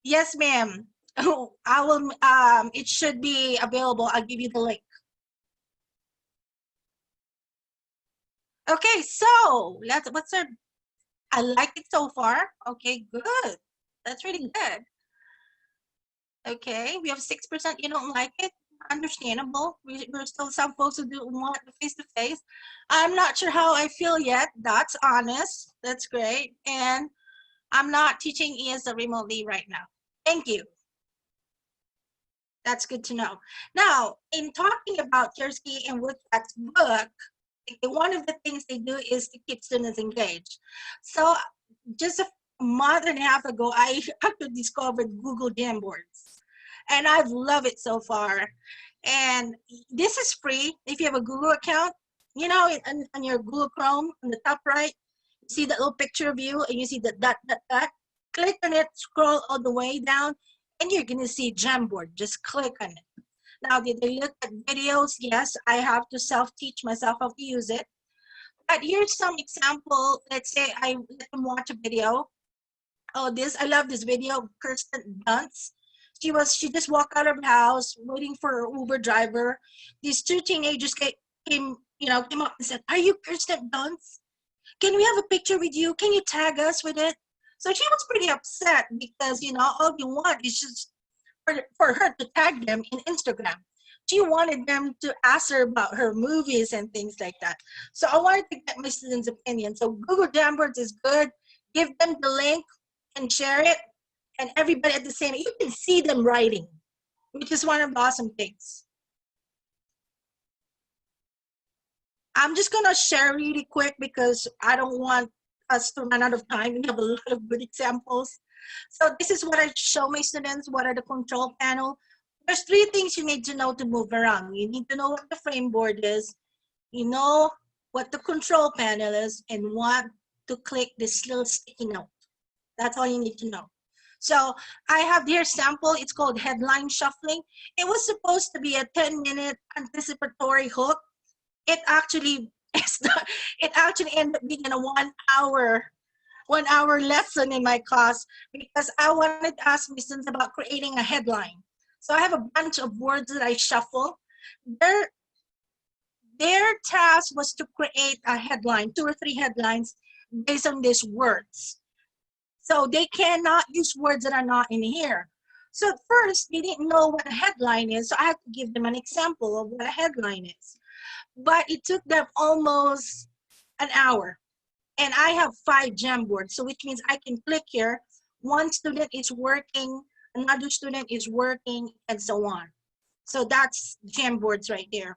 Yes, ma'am. Oh, I will. It should be available. I'll give you the link. Okay, so I like it so far. Okay, good. That's really good. Okay, we have 6%. You don't like it? Understandable. We're still some folks who do want face-to-face. I'm not sure how I feel yet. That's honest. That's great. And I'm not teaching ESL remotely right now. Thank you. That's good to know. Now, in talking about Chersky and Woodcock's book, one of the things they do is to keep students engaged. So just a month and a half ago, I actually discovered Google Jamboards. And I've loved it so far. And this is free if you have a Google account. On your Google Chrome, on the top right, you see that little picture of you, and you see the dot. Click on it, scroll all the way down, and you're going to see Jamboard. Just click on it. Now, did they look at videos? Yes, I have to self-teach myself how to use it. But here's some example. Let's say I let them watch a video. Oh, I love this video of Kirsten Dunst. She just walked out of the house waiting for her Uber driver. These two teenagers came up and said, "Are you Kirsten Dunst? Can we have a picture with you? Can you tag us with it?" So she was pretty upset because, all you want is just for her to tag them in Instagram. She wanted them to ask her about her movies and things like that. So I wanted to get my students' opinion. So Google Jamboards is good. Give them the link and share it. And everybody at the same, you can see them writing, which is one of the awesome things. I'm just going to share really quick because I don't want us to run out of time. We have a lot of good examples. So this is what I show my students. What are the control panel? There's 3 things you need to know to move around. You need to know what the frame board is. You know what the control panel is and what to click this little sticky note. That's all you need to know. So I have here sample. It's called headline shuffling. It was supposed to be a 10-minute anticipatory hook. It actually ended up being a 1 hour lesson in my class because I wanted to ask my students about creating a headline. So I have a bunch of words that I shuffle. Their task was to create a headline, 2 or 3 headlines based on these words. So they cannot use words that are not in here. So at first, they didn't know what a headline is, so I had to give them an example of what a headline is. But it took them almost an hour. And I have 5 Jamboards, so which means I can click here. One student is working, another student is working, and so on. So that's Jamboards right there.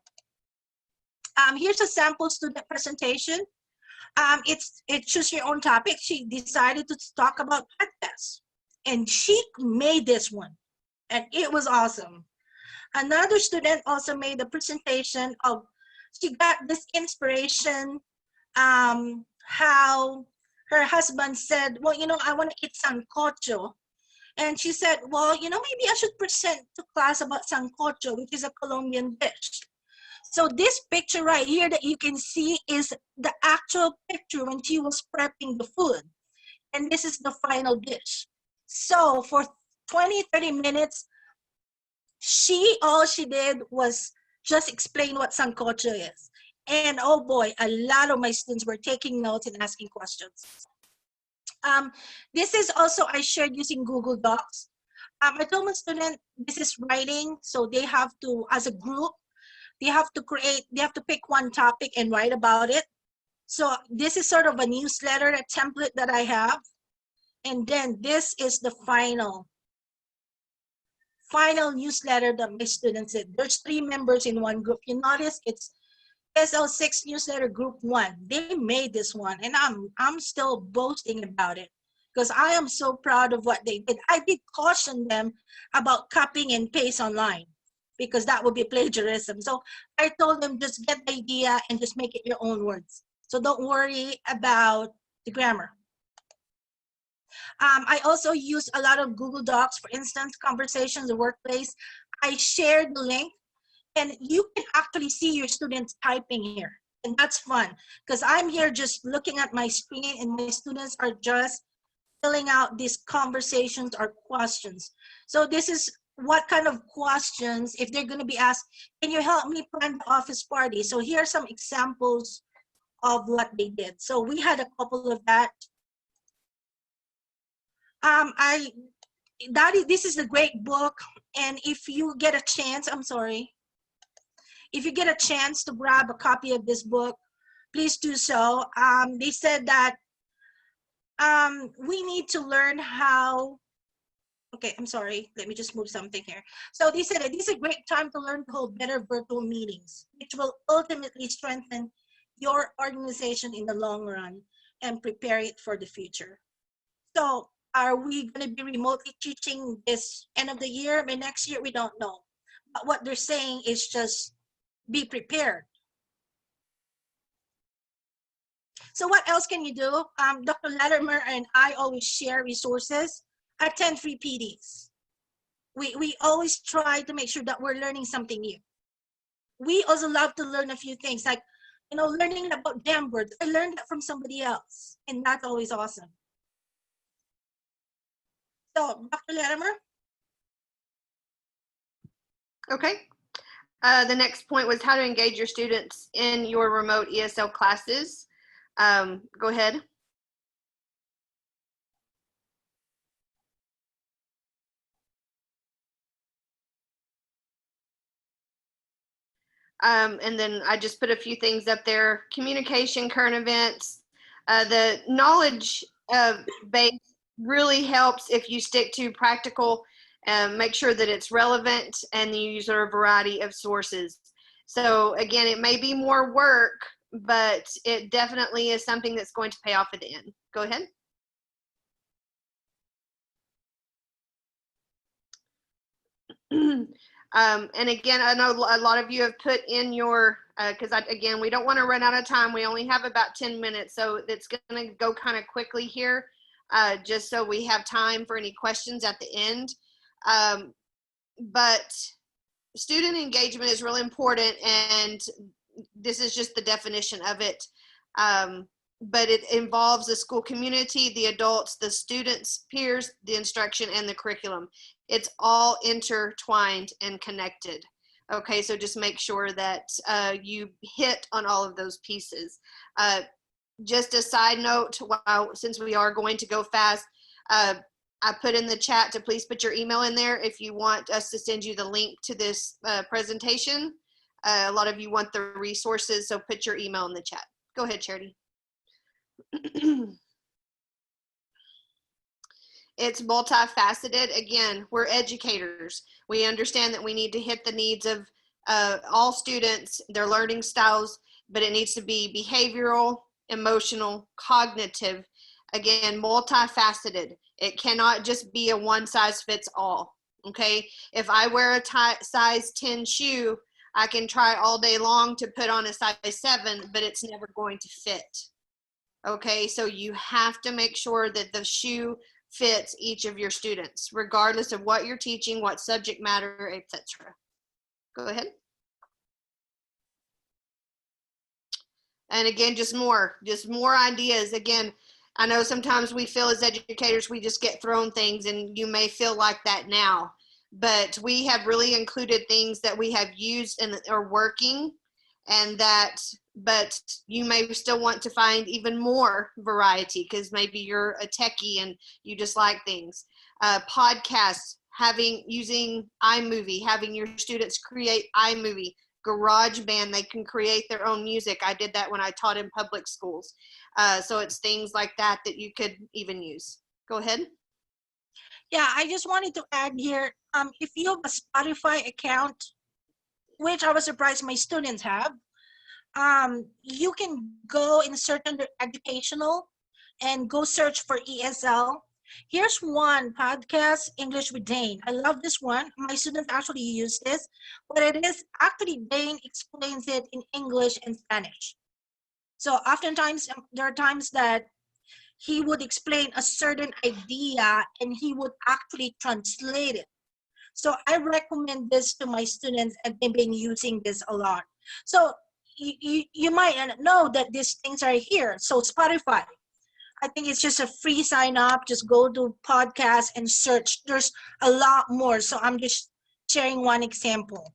Here's a sample student presentation. It's choose your own topic. She decided to talk about pet tests, and she made this one, and it was awesome. Another student also made a presentation of, she got this inspiration, how her husband said, well, you know, I want to eat sancocho. And she said, well, you know, maybe I should present to class about sancocho, which is a Colombian dish. So this picture right here that you can see is the actual picture when she was prepping the food. And this is the final dish. So for 20, 30 minutes, all she did was just explain what sancocho is. And oh boy, a lot of my students were taking notes and asking questions. This is also I shared using Google Docs. I told my student this is writing, so they have to, as a group, they have to pick one topic and write about it. So this is sort of a newsletter, a template that I have. And then this is the final newsletter that my students did. There's 3 members in one group. You notice it's SL6 newsletter group 1. They made this one, and I'm still boasting about it because I am so proud of what they did. I did caution them about copying and paste online because that would be plagiarism. So I told them just get the idea and just make it your own words. So don't worry about the grammar. I also use a lot of Google Docs, for instance, conversations, the workplace. I shared the link, and you can actually see your students typing here. And that's fun because I'm here just looking at my screen and my students are just filling out these conversations or questions. So this is what kind of questions, if they're going to be asked, can you help me plan the office party? So here are some examples of what they did. So we had a couple of that. This is a great book, and if you get a chance, if you get a chance to grab a copy of this book, please do so. They said that we need to learn how, okay, I'm sorry, let me just move something here. So they said that this is a great time to learn to hold better virtual meetings, which will ultimately strengthen your organization in the long run and prepare it for the future. So are we going to be remotely teaching this end of the year? By next year, we don't know. But what they're saying is just be prepared. So what else can you do? Dr. Latimer and I always share resources. Attend free PDs. We always try to make sure that we're learning something new. We also love to learn a few things, like, you know, learning about Jamboards. I learned that from somebody else, and that's always awesome. So, Dr. Latimer? Okay. The next point was how to engage your students in your remote ESL classes. Go ahead. And then I just put a few things up there: communication, current events. The knowledge base really helps if you stick to practical, make sure that it's relevant, and you use a variety of sources. So again, it may be more work, but it definitely is something that's going to pay off at the end. Go ahead. And again, I know a lot of you have put in your, because again, we don't want to run out of time. We only have about 10 minutes, so it's going to go kind of quickly here, just so we have time for any questions at the end. But student engagement is really important, and this is just the definition of it. but it involves the school community, the adults, the students, peers, the instruction, and the curriculum. It's all intertwined and connected. Okay, so just make sure that you hit on all of those pieces. Just a side note, since we are going to go fast, I put in the chat to please put your email in there if you want us to send you the link to this presentation. A lot of you want the resources, so put your email in the chat. Go ahead, Charity. It's multifaceted. Again, we're educators. We understand that we need to hit the needs of all students, their learning styles, but it needs to be behavioral, emotional, cognitive. Again, multifaceted. It cannot just be a one size fits all. Okay, if I wear a size 10 shoe, I can try all day long to put on a size 7, but it's never going to fit. Okay, so you have to make sure that the shoe fits each of your students, regardless of what you're teaching, what subject matter, etc. Go ahead. And again, just more ideas. Again, I know sometimes we feel as educators, we just get thrown things, and you may feel like that now, but we have really included things that we have used and are working, and that, but you may still want to find even more variety because maybe you're a techie and you just like things. Podcasts, using iMovie, having your students create iMovie, GarageBand, they can create their own music. I did that when I taught in public schools. So it's things like that that you could even use. Go ahead. Yeah, I just wanted to add here, if you have a Spotify account, which I was surprised my students have, you can go in certain educational and go search for ESL. Here's one podcast, English with Dane. I love this one. My students actually use this, but it is actually Dane explains it in English and Spanish. So oftentimes there are times that he would explain a certain idea and he would actually translate it. So I recommend this to my students, and they've been using this a lot. So you might not know that these things are here. So Spotify, I think it's just a free sign up. Just go to podcast and search. There's a lot more. So I'm just sharing one example.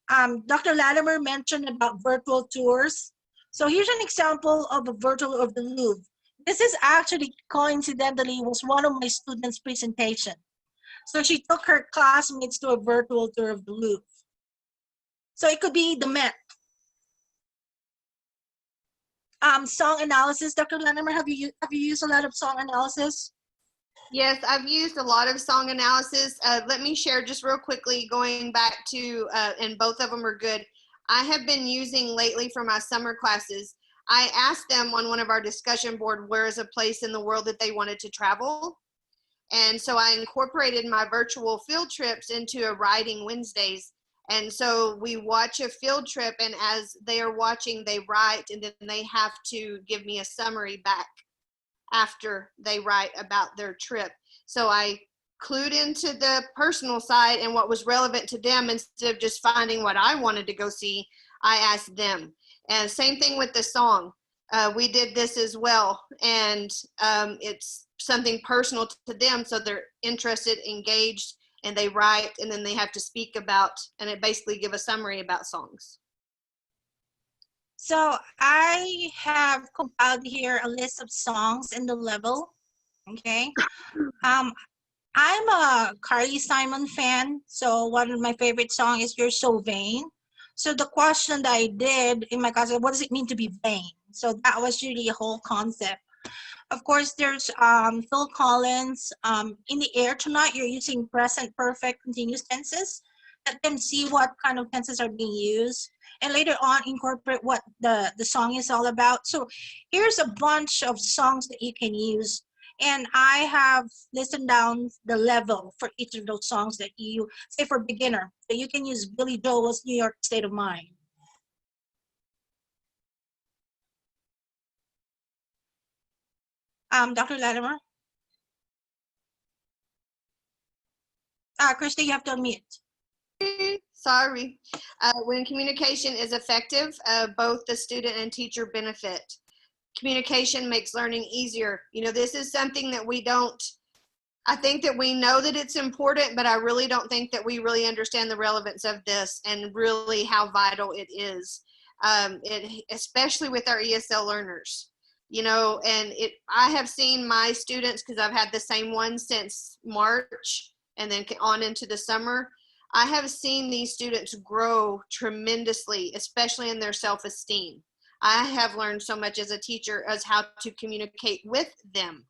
Dr. Latimer mentioned about virtual tours. So here's an example of a virtual of the Louvre. This is actually coincidentally was one of my students' presentation. So she took her classmates to a virtual tour of the Louvre. So it could be the Met. Song analysis, Dr. Latimer, have you used a lot of song analysis? Yes, I've used a lot of song analysis. Let me share just real quickly, going back to, and both of them are good. I have been using lately for my summer classes. I asked them on one of our discussion board, where is a place in the world that they wanted to travel? And so I incorporated my virtual field trips into a writing Wednesdays. And so we watch a field trip, and as they are watching, they write, and then they have to give me a summary back after they write about their trip. So I clued into the personal side and what was relevant to them. Instead of just finding what I wanted to go see, I asked them. And same thing with the song. We did this as well. And it's something personal to them. So they're interested, engaged, and they write, and then they have to speak about, and it basically give a summary about songs. So I have compiled here a list of songs in the level. Okay. I'm a Carly Simon fan. So one of my favorite songs is You're So Vain. So the question that I did in my class, what does it mean to be vain? So that was really a whole concept. Of course, there's Phil Collins. In the air tonight, you're using present perfect continuous tenses. Let them see what kind of tenses are being used, and later on incorporate what the song is all about. So here's a bunch of songs that you can use, and I have listened down the level for each of those songs that you say for beginner. So you can use Billy Joel's New York State of Mind. Dr. Latimer? Kristi, you have to unmute. Sorry. When communication is effective, both the student and teacher benefit. Communication makes learning easier. You know, this is something that I think that we know that it's important, but I really don't think that we really understand the relevance of this and really how vital it is, especially with our ESL learners. You know, and I have seen my students, because I've had the same one since March and then on into the summer. I have seen these students grow tremendously, especially in their self-esteem. I have learned so much as a teacher as how to communicate with them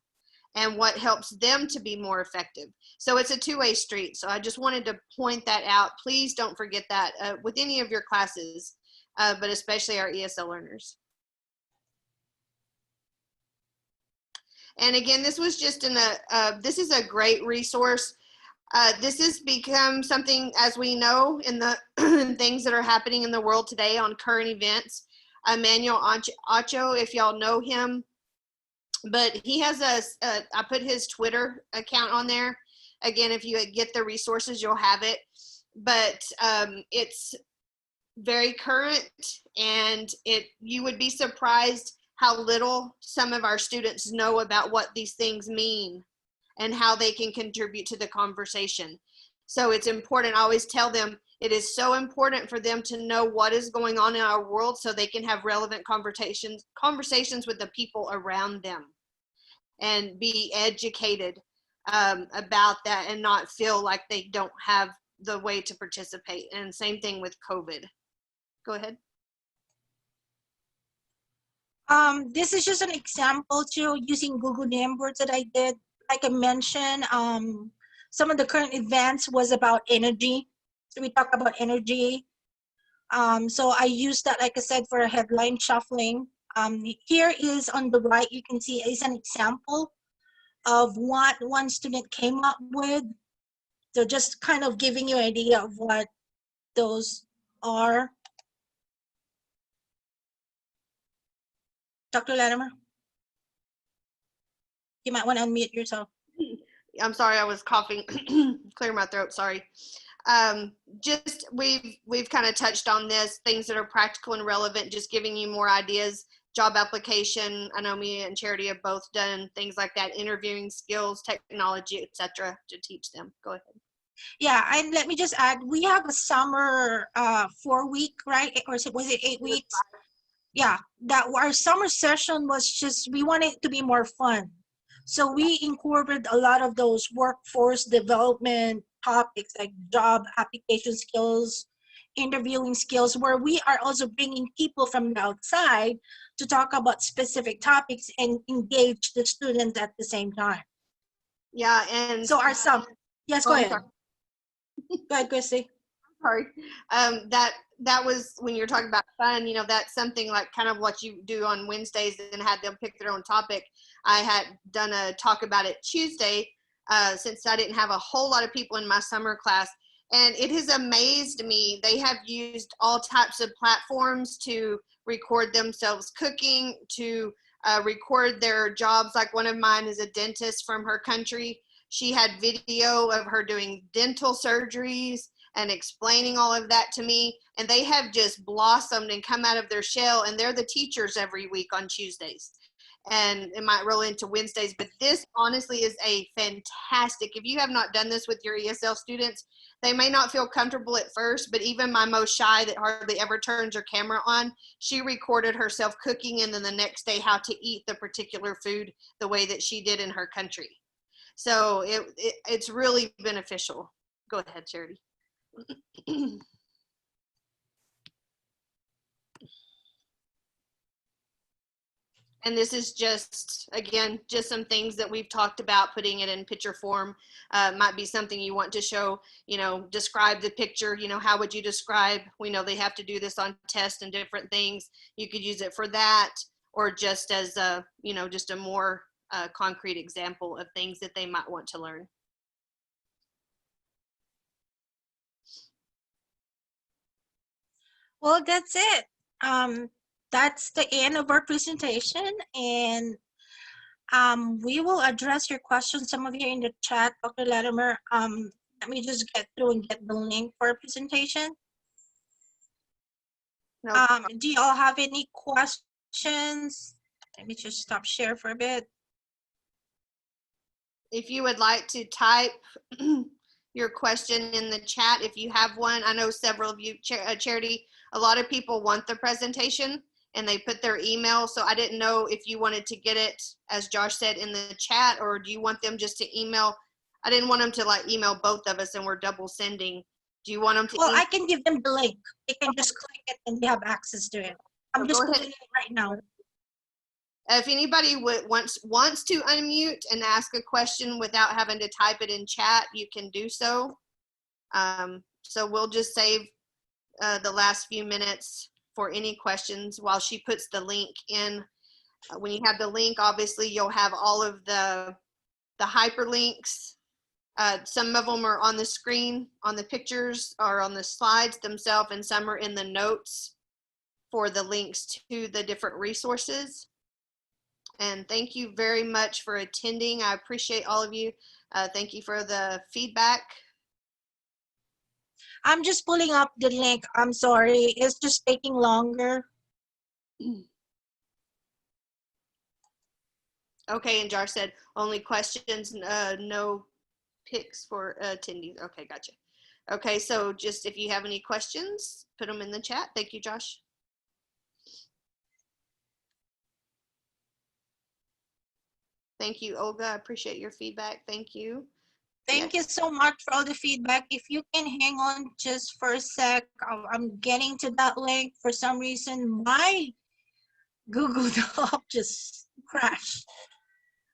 and what helps them to be more effective. So it's a two-way street. So I just wanted to point that out. Please don't forget that with any of your classes, but especially our ESL learners. And again, this was just this is a great resource. This has become something, as we know, in the things that are happening in the world today on current events. Emmanuel Acho, if y'all know him, but he has I put his Twitter account on there. Again, if you get the resources, you'll have it. But it's very current, and you would be surprised how little some of our students know about what these things mean and how they can contribute to the conversation. So it's important. I always tell them it is so important for them to know what is going on in our world so they can have relevant conversations with the people around them and be educated about that and not feel like they don't have the way to participate. And same thing with COVID. Go ahead. This is just an example too, using Google Nameboards that I did. Like I mentioned, some of the current events was about energy. So we talk about energy. So I used that, like I said, for a headline shuffling. Here is on the right, you can see is an example of what one student came up with. So just kind of giving you an idea of what those are. Dr. Latimer, you might want to unmute yourself. I'm sorry, I was coughing, clear my throat, sorry. Just we've kind of touched on this, things that are practical and relevant, just giving you more ideas. Job application, I know me and Charity have both done things like that, interviewing skills, technology, etc. to teach them. Go ahead. Yeah, and let me just add, we have a summer 4-week, right? Or was it 8 weeks? Yeah, that our summer session was just, we wanted it to be more fun. So we incorporated a lot of those workforce development topics like job application skills, interviewing skills, where we are also bringing people from the outside to talk about specific topics and engage the students at the same time. Yeah, and so our summer, yes, go ahead. Sorry. Go ahead, Kristi. Sorry. That was when you're talking about fun, you know, that's something like kind of what you do on Wednesdays and had them pick their own topic. I had done a talk about it Tuesday since I didn't have a whole lot of people in my summer class. And it has amazed me. They have used all types of platforms to record themselves cooking, to record their jobs. Like one of mine is a dentist from her country. She had video of her doing dental surgeries and explaining all of that to me. And they have just blossomed and come out of their shell. And they're the teachers every week on Tuesdays. And it might roll into Wednesdays. But this honestly is a fantastic, if you have not done this with your ESL students, they may not feel comfortable at first, but even my most shy that hardly ever turns her camera on, she recorded herself cooking and then the next day how to eat the particular food the way that she did in her country. So it's really beneficial. Go ahead, Charity. And this is just, again, just some things that we've talked about, putting it in picture form. Might be something you want to show, you know, describe the picture, you know, how would you describe? We know they have to do this on tests and different things. You could use it for that, or just as a, you know, just a more concrete example of things that they might want to learn. Well, that's it. That's the end of our presentation, and we will address your questions, some of you in the chat, Dr. Latimer. Let me just get through and get the link for our presentation. No. Do you all have any questions? Let me just stop share for a bit. If you would like to type your question in the chat, if you have one, I know several of you, Charity, a lot of people want the presentation and they put their email. So I didn't know if you wanted to get it, as Josh said, in the chat, or do you want them just to email? I didn't want them to like email both of us and we're double sending. Do you want them to? Well, I can give them the link. They can just click it and they have access to it. I'm So just go ahead. doing it right now. If anybody wants to unmute and ask a question without having to type it in chat, you can do so. So we'll just save the last few minutes for any questions while she puts the link in. When you have the link, obviously you'll have all of the hyperlinks. Some of them are on the screen, on the pictures, or on the slides themselves, and some are in the notes for the links to the different resources. And thank you very much for attending. I appreciate all of you. Thank you for the feedback. I'm just pulling up the link. I'm sorry. It's just taking longer. Okay, and Josh said only questions, no pics for attendees. Okay, gotcha. Okay, so just if you have any questions, put them in the chat. Thank you, Josh. Thank you, Olga. I appreciate your feedback. Thank you. Thank you so much for all the feedback. If you can hang on just for a sec, I'm getting to that link. For some reason, my Google Doc just crashed.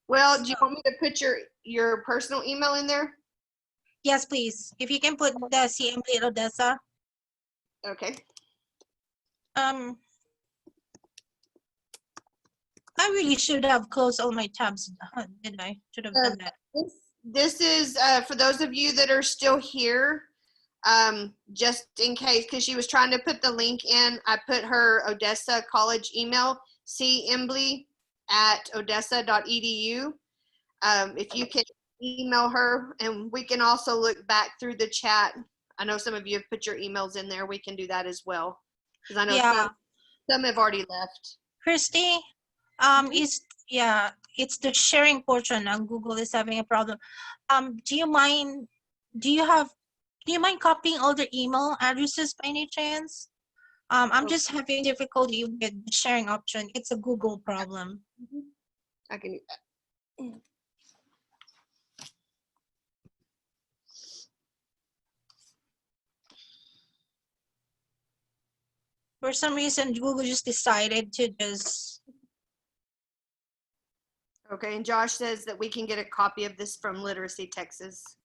Well, do you want me to put your personal email in there? Yes, please. If you can put the CMP at Odessa. Okay. I really should have closed all my tabs, didn't I? Should have done that. This is for those of you that are still here, just in case, because she was trying to put the link in. I put her Odessa College email, cembley@odessa.edu. If you can email her, and we can also look back through the chat. I know some of you have put your emails in there. We can do that as well, because I know some have already left. Kristi, it's the sharing portion on Google is having a problem. Do you mind copying all the email addresses by any chance? I'm just having difficulty with the sharing option. It's a Google problem. I can do that. For some reason, Google just decided to just. Okay, and Josh says that we can get a copy of this from Literacy Texas.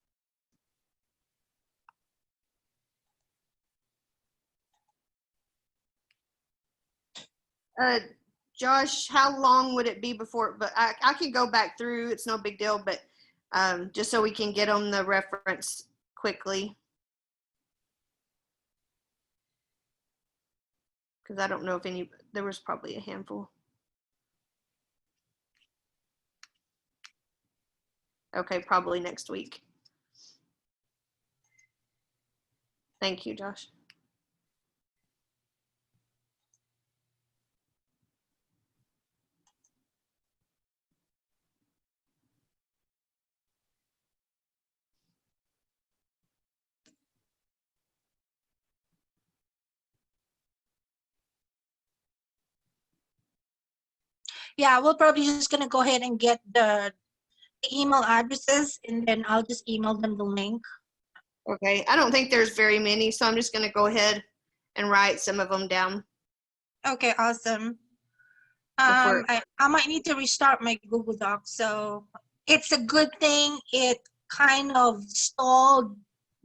Josh, how long would it be before, but I can go back through, it's no big deal, but just so we can get on the reference quickly. Because I don't know if there was probably a handful. Okay, probably next week. Thank you, Josh. Yeah, we're probably just gonna go ahead and get the email addresses, and then I'll just email them the link. Okay, I don't think there's very many, so I'm just gonna go ahead and write some of them down. Okay, awesome. I might need to restart my Google Doc, so it's a good thing it kind of stalled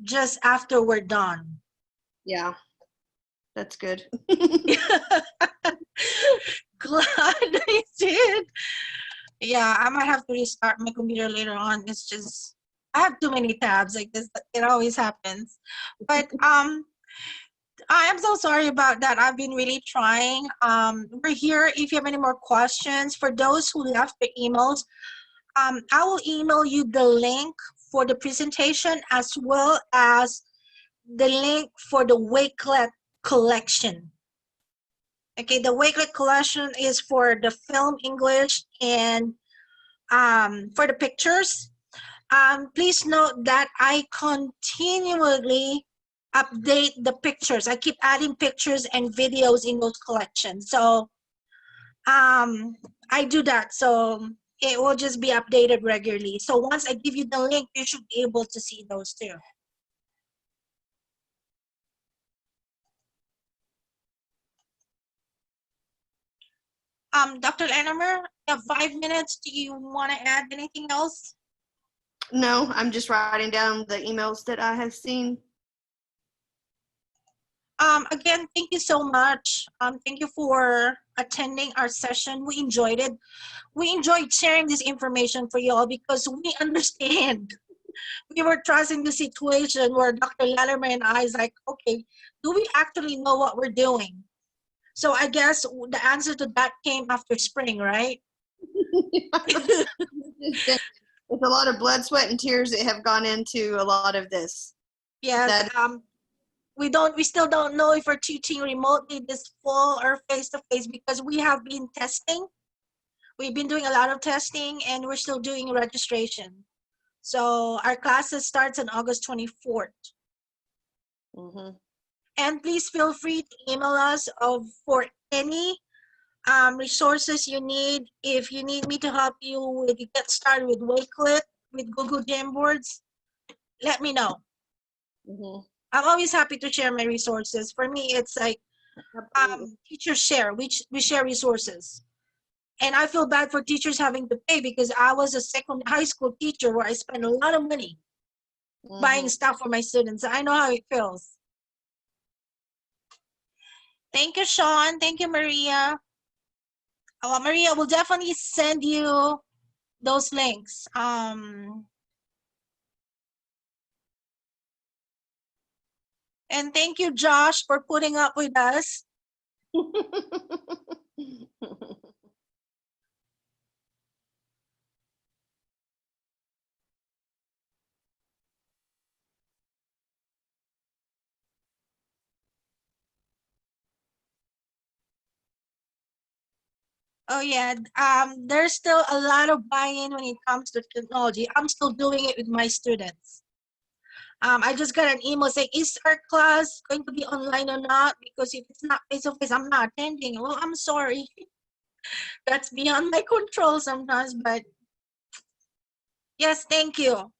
just after we're done. Yeah, that's good. Glad I did. Yeah, I might have to restart my computer later on. It's just I have too many tabs like this. It always happens. But I am so sorry about that. I've been really trying. We're here if you have any more questions. For those who left the emails, I will email you the link for the presentation as well as the link for the Wakelet collection. Okay, the Wakelet collection is for the film English and for the pictures. Please note that I continually update the pictures. I keep adding pictures and videos in those collections. So I do that. So it will just be updated regularly. So once I give you the link, you should be able to see those too. Dr. Latimer, you have 5 minutes. Do you want to add anything else? No, I'm just writing down the emails that I have seen. Again, thank you so much. Thank you for attending our session. We enjoyed it. We enjoyed sharing this information for you all because we understand. We were trusting the situation where Dr. Latimer and I is like, okay, do we actually know what we're doing? So I guess the answer to that came after spring, right? It's a lot of blood, sweat, and tears that have gone into a lot of this. Yes. We still don't know if we're teaching remotely this fall or face-to-face because we have been testing. We've been doing a lot of testing and we're still doing registration. So our classes starts on August 24th. Mm-hmm. And please feel free to email us for any resources you need. If you need me to help you with get started with Wakelet, with Google Jamboards, let me know. Mm-hmm. I'm always happy to share my resources. For me, it's like teachers share. We share resources. And I feel bad for teachers having to pay because I was a high school teacher where I spent a lot of money buying stuff for my students. I know how it feels. Thank you, Sean. Thank you, Maria. Maria will definitely send you those links. And thank you, Josh, for putting up with us. Oh yeah, there's still a lot of buy-in when it comes to technology. I'm still doing it with my students. I just got an email saying, is our class going to be online or not? Because if it's not face-to-face, I'm not attending. Well, I'm sorry. That's beyond my control sometimes, but yes, thank you.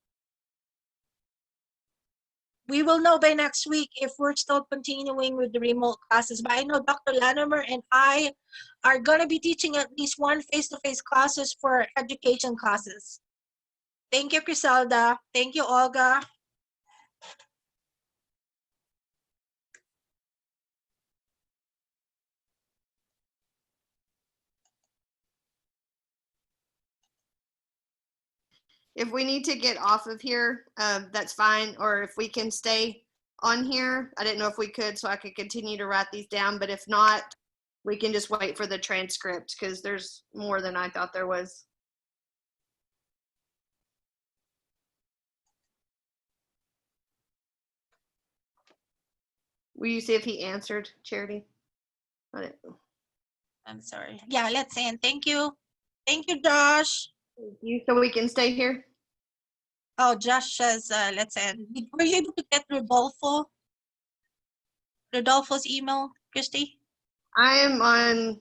We will know by next week if we're still continuing with the remote classes. But I know Dr. Latimer and I are going to be teaching at least one face-to-face classes for education classes. Thank you, Criselda. Thank you, Olga. If we need to get off of here, that's fine. Or if we can stay on here, I didn't know if we could, so I could continue to write these down. But if not, we can just wait for the transcript because there's more than I thought there was. Will you see if he answered, Charity? I'm sorry. Yeah, let's end. Thank you. Thank you, Josh. Thank you. So we can stay here? Oh, Josh says, let's end. Were you able to get Rodolfo's email, Kristi? I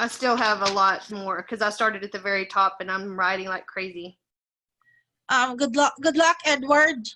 still have a lot more because I started at the very top and I'm writing like crazy. Good luck, Edward.